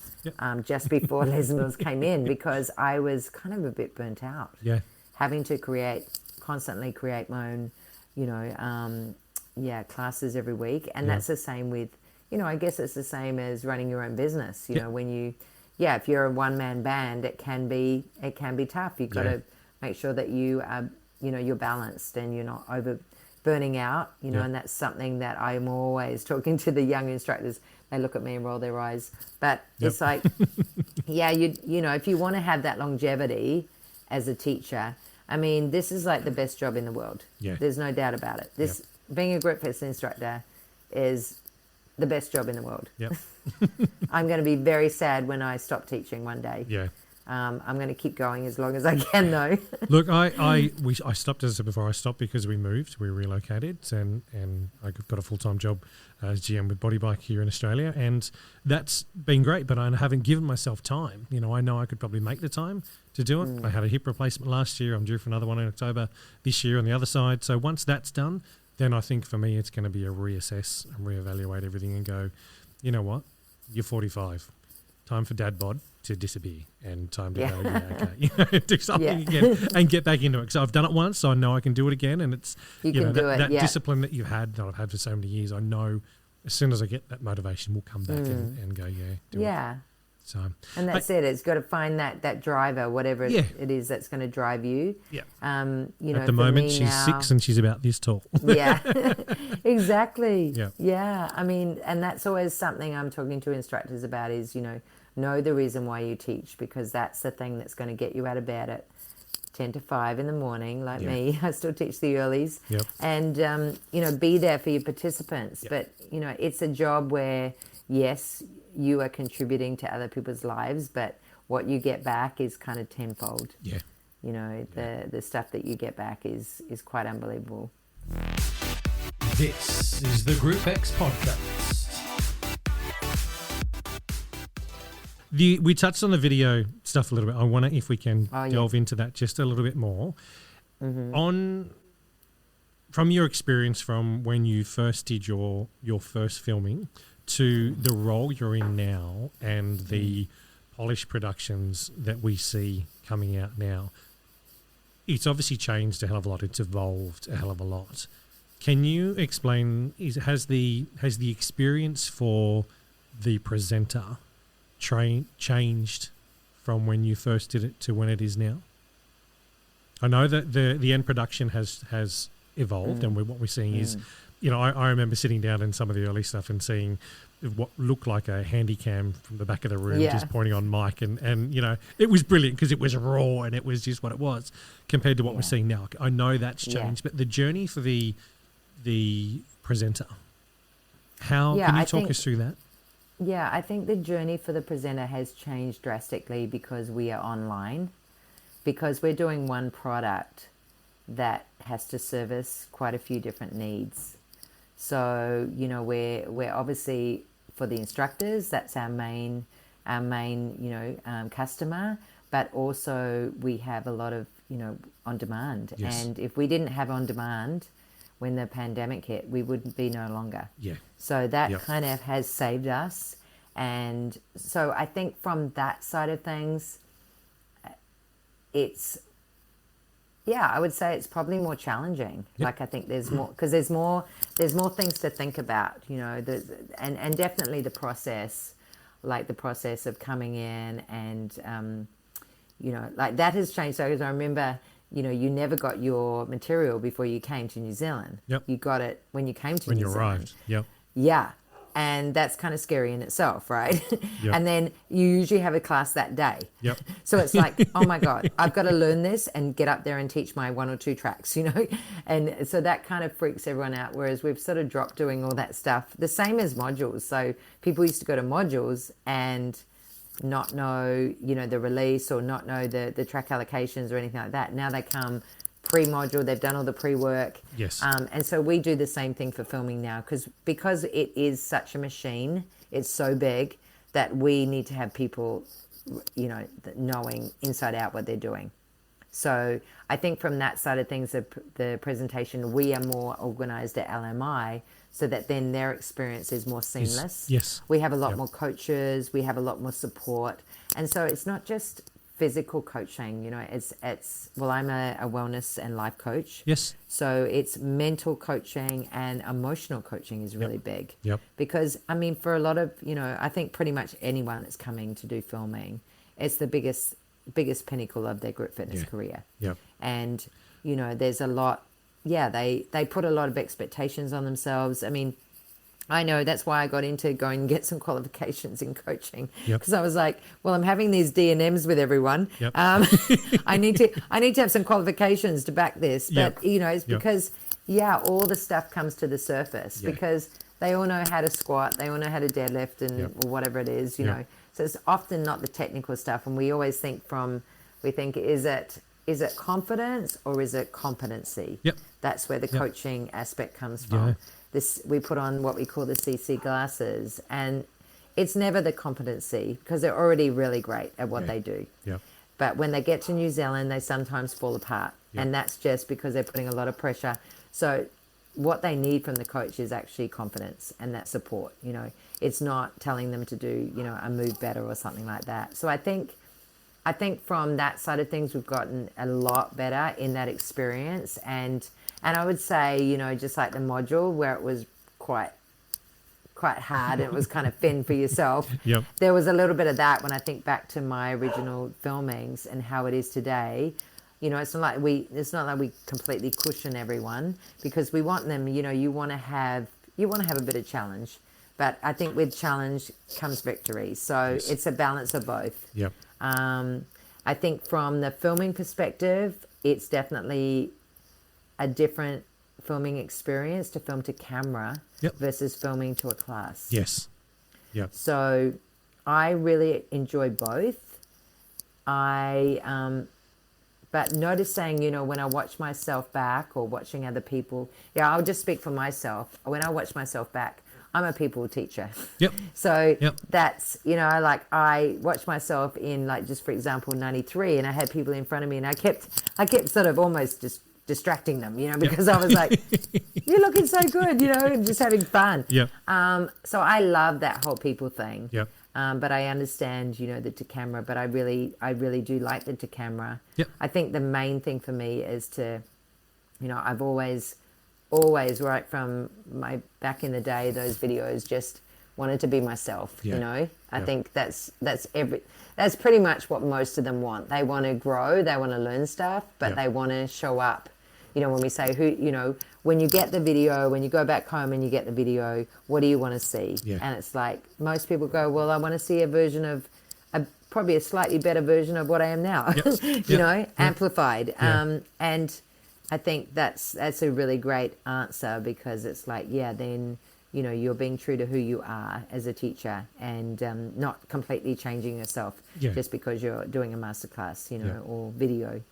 just before Les Mills came in, because I was kind of a bit burnt out. Having to constantly create my own, classes every week. And that's the same with, I guess it's the same as running your own business. When you, if you're a one-man band, it can be tough. You've got to make sure that you are, you're balanced and you're not burning out, you know, and that's something that I'm always talking to the young instructors. They look at me and roll their eyes. But it's like, you know, if you want to have that longevity as a teacher, I mean, this is like the best job in the world. Yeah. There's no doubt about it. This being a group fitness instructor is the best job in the world. Yep. I'm going to be very sad when I stop teaching one day. Yeah. I'm going to keep going as long as I can, though. Look, I stopped, as I said before, I stopped because we moved, we relocated, and I got a full-time job as GM with Body Bike here in Australia, and that's been great, but I haven't given myself time. You know I could probably make the time to do it. I had a hip replacement last year. I'm due for another one in October this year on the other side. So once that's done, then I think for me it's going to be a reassess and reevaluate everything and go, you know what, you're 45. Time for dad bod to disappear and time to go, you know, do something again and get back into it. So I've done it once, so I know I can do it again. And it's, you know, that discipline that that I've had for so many years, I know as soon as I get that motivation, we'll come back and go, do it. So, and that's it. It's got to find that driver, whatever it is that's going to drive you. Yeah. You know, at the moment, she's 6 and she's about this tall. Yeah, exactly. Yeah. Yeah. I mean, and that's always something I'm talking to instructors about is, you know the reason why you teach, because that's the thing that's going to get you out of bed at 10 to 5 in the morning, like me. I still teach the earlies. Yep. And, you know, be there for your participants. Yep. But, you know, it's a job where, yes, you are contributing to other people's lives, but what you get back is kind of tenfold. Yeah. You know, the stuff that you get back is quite unbelievable. This is the Group X podcast. We touched on the video stuff a little bit. I wonder if we can delve into that just a little bit more. Mm-hmm. From your experience from when you first did your first filming to the role you're in now and the polished productions that we see coming out now, it's obviously changed a hell of a lot. It's evolved a hell of a lot. Can you explain, has the experience for the presenter changed from when you first did it to when it is now? I know that the end production has evolved, and what we're seeing is, you know, I remember sitting down in some of the early stuff and seeing what looked like a handy cam from the back of the room just pointing on Mike, and you know, it was brilliant because it was raw and it was just what it was compared to what we're seeing now. I know that's changed, but the journey for the presenter, can you talk us through that? Yeah, I think the journey for the presenter has changed drastically because we are online, because we're doing one product that has to service quite a few different needs. So, you know, we're obviously, for the instructors, that's our main customer, but also we have a lot of, you know, on demand. Yes. And if we didn't have on demand when the pandemic hit, we wouldn't be no longer. Yeah. So that kind of has saved us. And so I think from that side of things, I would say it's probably more challenging. Yep. Like I think there's more, because there's more things to think about, you know, and definitely the process, like the process of coming in and, you know, like that has changed. So, because I remember, you know, you never got your material before you came to New Zealand. Yep. You got it when you came to New Zealand. When you arrived. Yep. Yeah. And that's kind of scary in itself, right? Yep. And then you usually have a class that day. Yep. So it's like, oh my God, I've got to learn this and get up there and teach my 1 or 2 tracks, you know? And so that kind of freaks everyone out, whereas we've sort of dropped doing all that stuff. The same as modules. So people used to go to modules and not know, you know, the release or not know the track allocations or anything like that. Now they come pre-module, they've done all the pre-work. Yes. And so we do the same thing for filming now because it is such a machine, it's so big that we need to have people, you know, knowing inside out what they're doing. So I think from that side of things, the presentation, we are more organized at LMI so that then their experience is more seamless. Yes. We have a lot more coaches, we have a lot more support. And so it's not just physical coaching, you know, I'm a wellness and life coach. Yes. So it's mental coaching and emotional coaching is really big. Yep. Because, I mean, for a lot of, you know, I think pretty much anyone that's coming to do filming, it's the biggest pinnacle of their group fitness career. Yep. And, you know, there's a lot they put a lot of expectations on themselves. I mean, I know that's why I got into going and get some qualifications in coaching, because I was like, well, I'm having these D&Ms with everyone. I need to have some qualifications to back this. But, it's because, all the stuff comes to the surface because they all know how to squat. They all know how to deadlift and or whatever it is, you know. So it's often not the technical stuff. And we always think is it confidence or is it competency? That's where the coaching aspect comes from. We put on what we call the CC glasses, and it's never the competency because they're already really great at what they do. But when they get to New Zealand, they sometimes fall apart, and that's just because they're putting a lot of pressure. So what they need from the coach is actually confidence and that support. It's not telling them to do, a move better or something like that. So I think from that side of things, we've gotten a lot better in that experience. And I would say, just like the module where it was quite hard and it was kind of fend for yourself. There was a little bit of that when I think back to my original filmings and how it is today. It's not like we completely cushion everyone, because we want them, you want to have a bit of challenge. But I think with challenge comes victory. So it's a balance of both. I think from the filming perspective, it's definitely a different filming experience to film to camera versus filming to a class. So I really enjoy both. But noticing, when I watch myself back or watching other people, I'll just speak for myself. When I watch myself back, I'm a people teacher. So that's, I watched myself in, just for example, 93, and I had people in front of me, and I kept sort of almost just distracting them, because I was like, you're looking so good, and just having fun. So I love that whole people thing. But I understand, the to camera, but I really do like the to camera. I think the main thing for me is to, I've always right from my back in the day, those videos, just wanted to be myself. I think that's pretty much what most of them want. They want to grow, they want to learn stuff, but they want to show up. When we say when you get the video, when you go back home and you get the video, what do you want to see? And it's like most people go, well, I want to see a version of probably a slightly better version of what I am now. Amplified. And I think that's a really great answer, because it's like, then, you're being true to who you are as a teacher, and not completely changing yourself just because you're doing a masterclass, or video.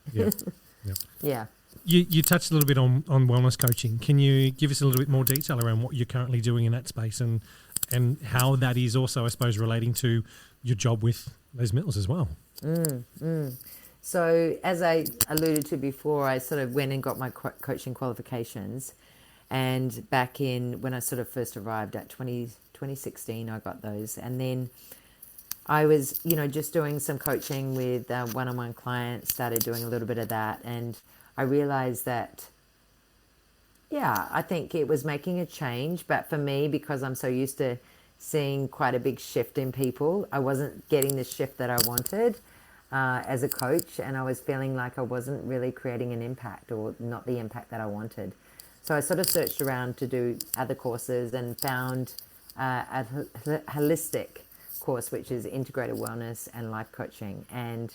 You touched a little bit on wellness coaching. Can you give us a little bit more detail around what you're currently doing in that space, and how that is also, I suppose, relating to your job with Les Mills as well? So as I alluded to before, I sort of went and got my coaching qualifications, and back in when I sort of first arrived at 2016, I got those. And then I was, just doing some coaching with one-on-one clients, started doing a little bit of that, and I realized that, I think it was making a change, but for me, because I'm so used to seeing quite a big shift in people, I wasn't getting the shift that I wanted. As a coach, and I was feeling like I wasn't really creating an impact, or not the impact that I wanted. So I sort of searched around to do other courses and found a holistic course, which is integrated wellness and life coaching. And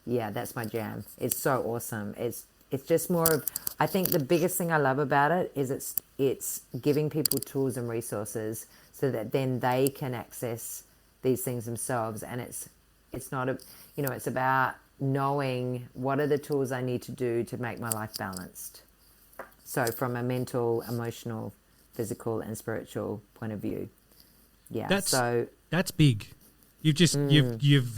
that's my jam. It's so awesome. It's just more of, I think the biggest thing I love about it is it's giving people tools and resources so that then they can access these things themselves. And it's not it's about knowing what are the tools I need to do to make my life balanced. So from a mental, emotional, physical, and spiritual point of view. That's big. You've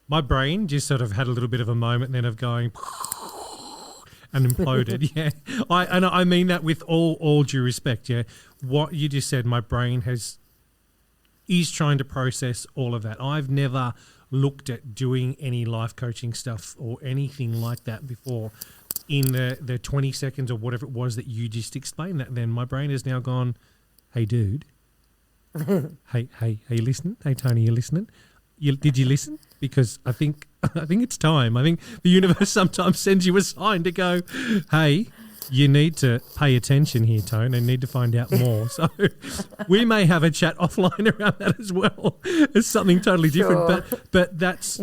my brain just sort of had a little bit of a moment then of going and imploded. I mean that with all due respect. What you just said, my brain is trying to process all of that. I've never looked at doing any life coaching stuff or anything like that before. In the 20 seconds or whatever it was that you just explained that, then my brain has now gone, hey, dude. hey, you listening? Hey, Tony, you listening? Did you listen? because I think it's time. I think the universe sometimes sends you a sign to go, hey, you need to pay attention here, Tone, and need to find out more. So we may have a chat offline around that as well. It's something totally different, but that's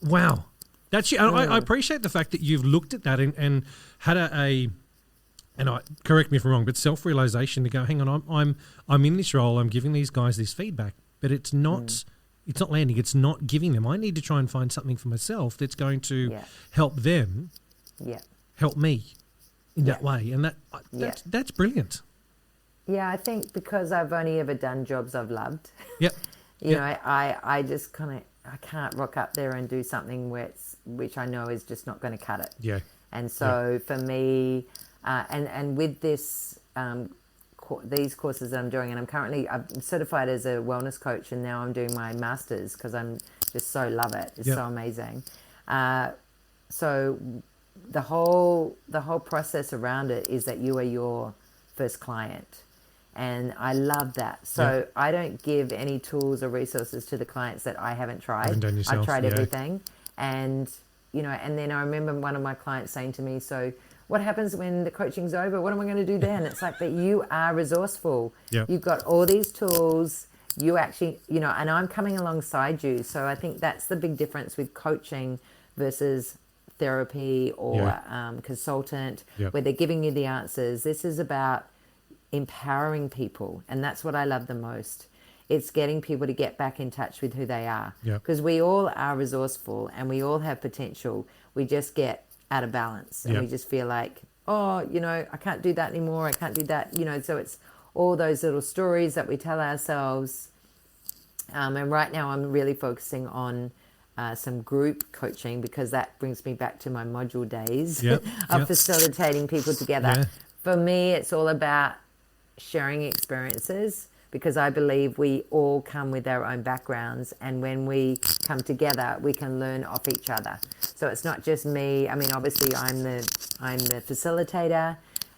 wow. That's I appreciate the fact that you've looked at that and had correct me if I'm wrong, but self-realization to go, hang on, I'm in this role, I'm giving these guys this feedback, but it's not landing, it's not giving them. I need to try and find something for myself that's going to help them, help me in that way, and that's brilliant. Yeah, I think because I've only ever done jobs I've loved. Yep. You know, I just kind of I can't rock up there and do something which I know is just not going to cut it. Yeah. And so for me, and with this these courses that I'm doing, and I'm certified as a wellness coach, and now I'm doing my master's because I'm just so love it. It's so amazing. So the whole process around it is that you are your first client. And I love that. So I don't give any tools or resources to the clients that I haven't tried. I've tried everything. And, you know, and then I remember one of my clients saying to me, so what happens when the coaching's over? What am I going to do then? It's like, but you are resourceful. You've got all these tools. You actually, you know, and I'm coming alongside you. So I think that's the big difference with coaching versus therapy or consultant, where they're giving you the answers. This is about empowering people, and that's what I love the most. It's getting people to get back in touch with who they are, because we all are resourceful and we all have potential. We just get out of balance and we just feel like, oh, you know, I can't do that anymore, I can't do that, you know. So it's all those little stories that we tell ourselves. And right now I'm really focusing on some group coaching, because that brings me back to my module days of facilitating people together. For me, it's all about sharing experiences, because I believe we all come with our own backgrounds, and when we come together we can learn off each other. So it's not just me. I mean, obviously I'm the facilitator,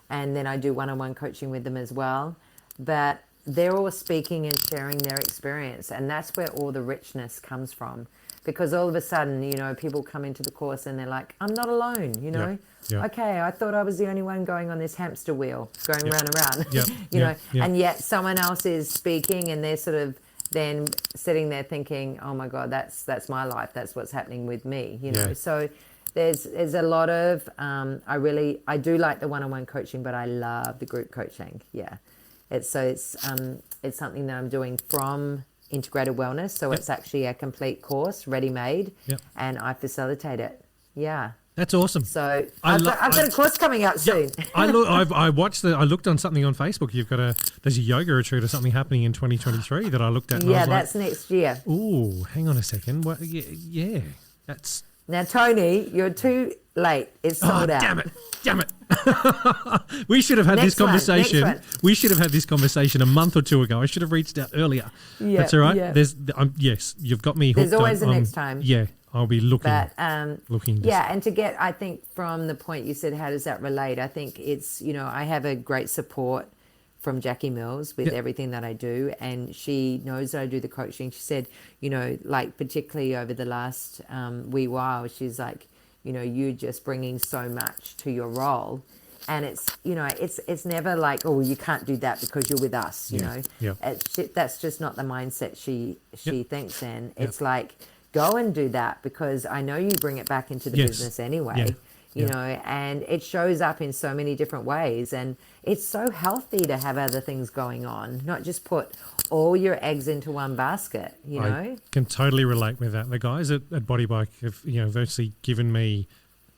and then I do one-on-one coaching with them as well, but they're all speaking and sharing their experience, and that's where all the richness comes from. Because all of a sudden, you know, people come into the course and they're like, I'm not alone, you know. Okay, I thought I was the only one going on this hamster wheel, going round and round, you know. And yet someone else is speaking, and they're sort of then sitting there thinking, oh my God, that's my life. That's what's happening with me, you know. So there's a lot of, I do like the one-on-one coaching, but I love the group coaching. It's something that I'm doing from Integrated Wellness, so it's actually a complete course, ready-made, and I facilitate it. That's awesome. So I've got a course coming out soon. I looked on something on Facebook. There's a yoga retreat or something happening in 2023 that I looked at. And that's next year. Ooh, hang on a second. What, that's. Now, Tony, you're too late. It's sold out. Damn it. We should have had this conversation. We should have had this conversation a month or two ago. I should have reached out earlier. That's all right. Yes, you've got me hooked. There's always a next time. Yeah, I'll be looking. But, and to get, I think from the point you said, how does that relate? I think it's, you know, I have a great support from Jackie Mills with everything that I do, and she knows that I do the coaching. She said, you know, like particularly over the last wee while, she's like, you know, you're just bringing so much to your role, and it's, you know, it's never like, oh, you can't do that because you're with us, you know. That's just not the mindset she thinks in. It's like, go and do that, because I know you bring it back into the business anyway. You know, and it shows up in so many different ways, and it's so healthy to have other things going on, not just put all your eggs into one basket, you know. I can totally relate with that. The guys at Body Bike have, you know, virtually given me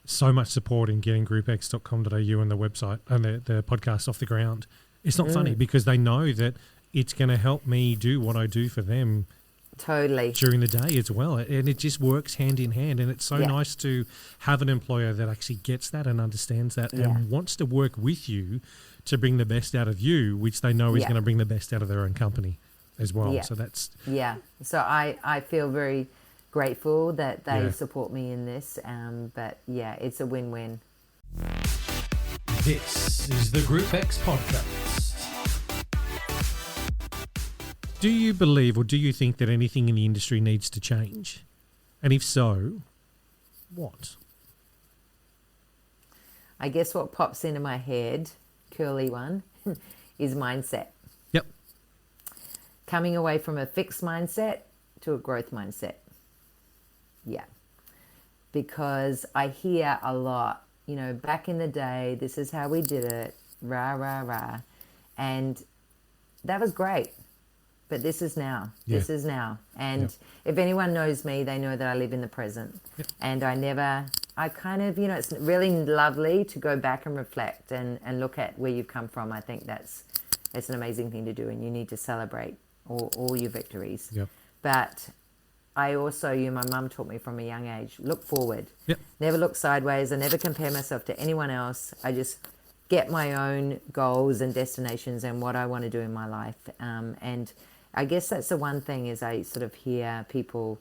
so much support in getting groupx.com.au and the website and the podcast off the ground. It's not funny, because they know that it's going to help me do what I do for them during the day as well, and it just works hand in hand. And it's so nice to have an employer that actually gets that and understands that and wants to work with you to bring the best out of you, which they know is going to bring the best out of their own company as well. So that's so I feel very grateful that they support me in this, but it's a win-win. This is the Group X podcast. Do you believe, or do you think that anything in the industry needs to change? And if so, what? I guess what pops into my head, curly one, is mindset. Yep. Coming away from a fixed mindset to a growth mindset. Yeah. Because I hear a lot, back in the day, this is how we did it, rah, rah, rah. And that was great. But this is now. Yeah. This is now. And if anyone knows me, they know that I live in the present. Yep. And I kind of, it's really lovely to go back and reflect and look at where you've come from. I think it's an amazing thing to do, and you need to celebrate all your victories. Yep. But I also, my mum taught me from a young age, look forward. Yep. Never look sideways. I never compare myself to anyone else. I just get my own goals and destinations and what I want to do in my life. And I guess that's the one thing is I sort of hear people,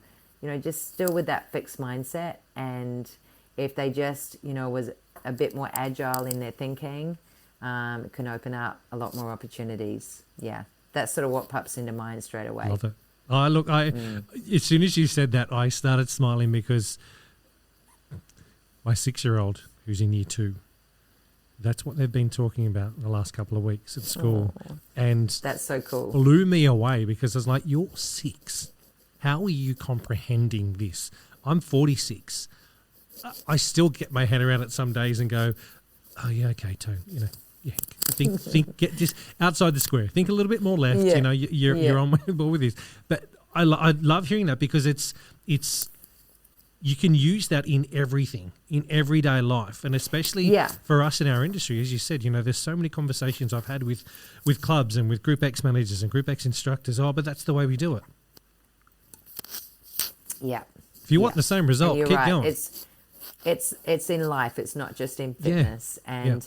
just still with that fixed mindset. And if they just, was a bit more agile in their thinking, it can open up a lot more opportunities. Yeah, that's sort of what pops into mind straight away. Love it. As soon as you said that, I started smiling because my 6-year-old, who's in year 2, that's what they've been talking about the last couple of weeks at school. Oh, and that's so cool. Blew me away because I was like, you're 6. How are you comprehending this? I'm 46. I still get my head around it some days and go, oh, yeah, okay, Tone, think, get just outside the square. Think a little bit more left. Yeah. You're on board with this. But I love hearing that because it's you can use that in everything, in everyday life, and especially for us in our industry, as you said. There's so many conversations I've had with clubs and with Group X managers and Group X instructors. Oh, but that's the way we do it. Yeah. If you want the same result, keep going. It's in life. It's not just in fitness. And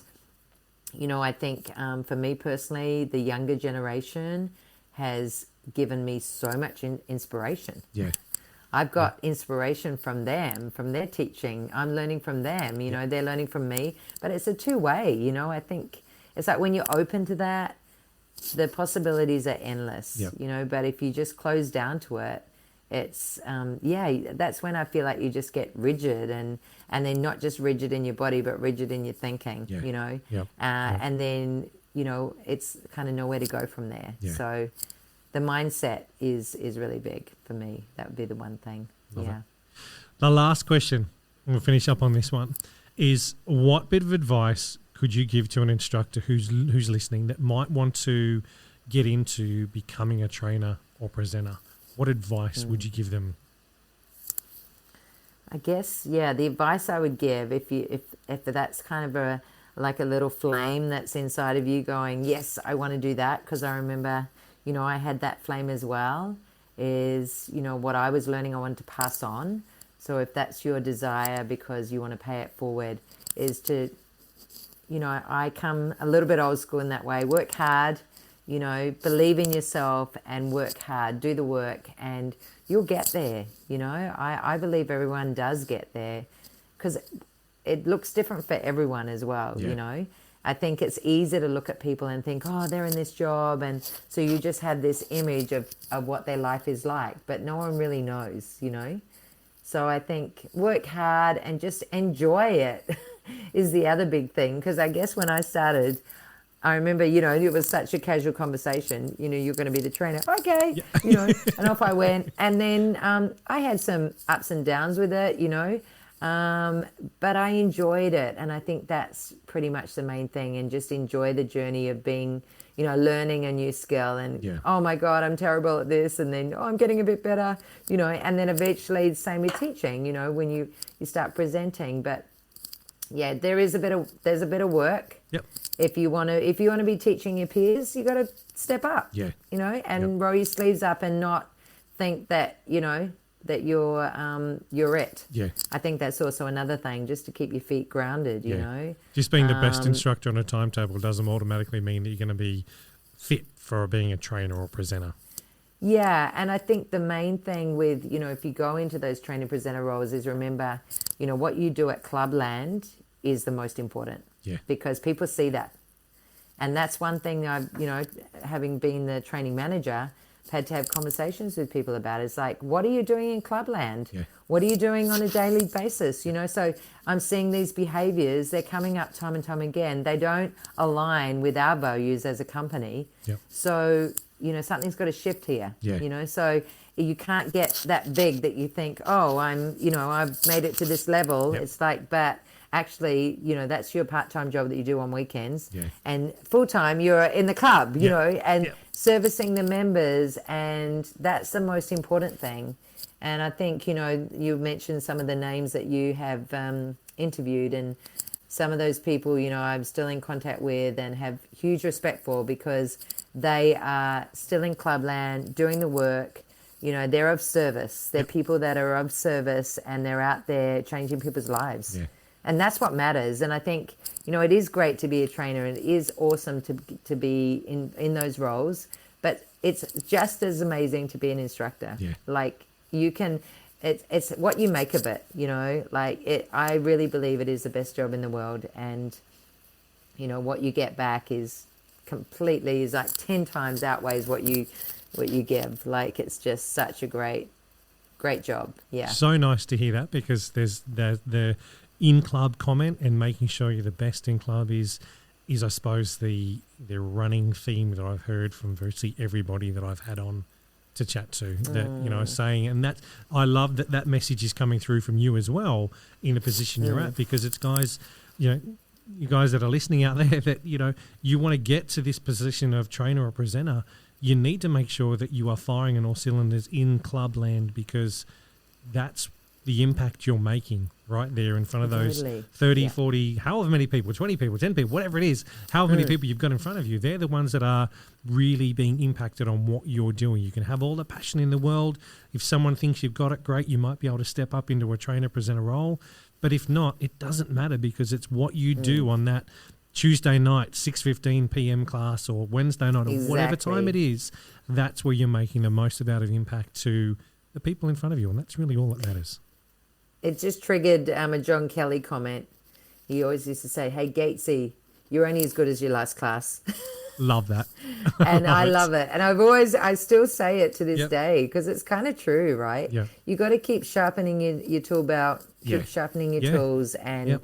I think for me personally, the younger generation has given me so much inspiration. Yeah. I've got inspiration from them, from their teaching. I'm learning from them, they're learning from me. But it's a two-way, I think it's like when you're open to that, the possibilities are endless, but if you just close down to it, it's, that's when I feel like you just get rigid and then not just rigid in your body, but rigid in your thinking, and then, it's kind of nowhere to go from there. Yeah. So the mindset is really big for me. That would be the one thing. Love it. The last question, and we'll finish up on this one, is what bit of advice could you give to an instructor who's listening that might want to get into becoming a trainer or presenter? What advice would you give them? I guess, the advice I would give, if that's kind of a little flame that's inside of you going, yes, I want to do that, because I remember, I had that flame as well, is, what I was learning I wanted to pass on. So if that's your desire because you want to pay it forward, is to, I come a little bit old school in that way. Work hard, believe in yourself and work hard, do the work, and you'll get there. I believe everyone does get there because it looks different for everyone as well, I think it's easy to look at people and think, oh, they're in this job. And so you just have this image of what their life is like, but no one really knows, So I think work hard and just enjoy it is the other big thing. Because I guess when I started, I remember, it was such a casual conversation. You're going to be the trainer. Okay. Yeah. And off I went. And then I had some ups and downs with it, but I enjoyed it. And I think that's pretty much the main thing. And just enjoy the journey of being, learning a new skill. And, oh, my God, I'm terrible at this. And then, I'm getting a bit better, And then eventually the same with teaching, when you start presenting. But, there's a bit of work. Yep. If you want to be teaching your peers, you got to step up. Yeah. And roll your sleeves up and not think that that you're it. Yeah. I think that's also another thing, just to keep your feet grounded. You know. Just being the best instructor on a timetable doesn't automatically mean that you're going to be fit for being a trainer or presenter. Yeah, and I think the main thing with, if you go into those trainer presenter roles is remember, what you do at Clubland is the most important. Yeah. Because people see that. And that's one thing I've, having been the training manager, had to have conversations with people about it. It's like, what are you doing in Clubland? Yeah. What are you doing on a daily basis? So I'm seeing these behaviors. They're coming up time and time again. They don't align with our values as a company. Yep. So, something's got to shift here. Yeah. So you can't get that big that you think, oh, I've made it to this level. Yep. It's like, but actually, that's your part-time job that you do on weekends. Yeah. And full-time, you're in the club, and Yep. servicing the members. And that's the most important thing. And I think, you mentioned some of the names that you have interviewed, and some of those people, I'm still in contact with and have huge respect for, because they are still in Clubland doing the work. They're of service. They're people that are of service, and they're out there changing people's lives. Yeah. And that's what matters. And I think, it is great to be a trainer, and it is awesome to be in those roles, but it's just as amazing to be an instructor. Yeah. Like, you can, it's what you make of it, I really believe it is the best job in the world. And, what you get back is like 10 times outweighs what you give. Like, it's just such a great job. Yeah. So nice to hear that, because there's the in-club comment, and making sure you're the best in club is I suppose the running theme that I've heard from virtually everybody that I've had on to chat to, that saying, and that I love that message is coming through from you as well in the position you're at, because it's guys, you guys that are listening out there that you want to get to this position of trainer or presenter. You need to make sure that you are firing on all cylinders in Clubland, because that's the impact you're making right there in front of those 30, 40, however many people, 20 people, 10 people, whatever it is, however many people you've got in front of you. They're the ones that are really being impacted on what you're doing. You can have all the passion in the world. If someone thinks you've got it, great, you might be able to step up into a trainer presenter role. But if not, it doesn't matter, because it's what you do on that Tuesday night, 6:15 p.m. class, or Wednesday night, or whatever time it is. That's where you're making the most amount of impact to the people in front of you, and that's really all that matters. It just triggered a John Kelly comment. He always used to say, "Hey, Gatesy, you're only as good as your last class." Love that. And I love it. And I still say it to this day, because it's kind of true, right? Yeah. You got to keep sharpening your tool belt, keep sharpening your tools, and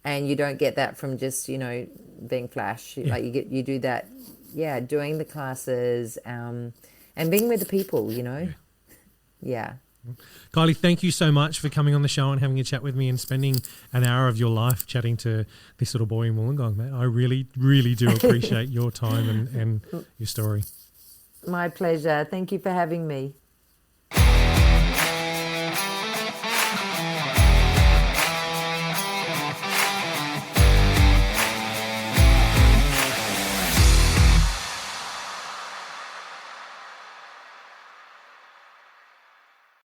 you don't get that from just, being flash. Yeah. Like you do that, doing the classes, and being with the people, Yeah. Kylie, thank you so much for coming on the show and having a chat with me and spending an hour of your life chatting to this little boy in Wollongong, man. I really, really do appreciate your time and your story. My pleasure. Thank you for having me.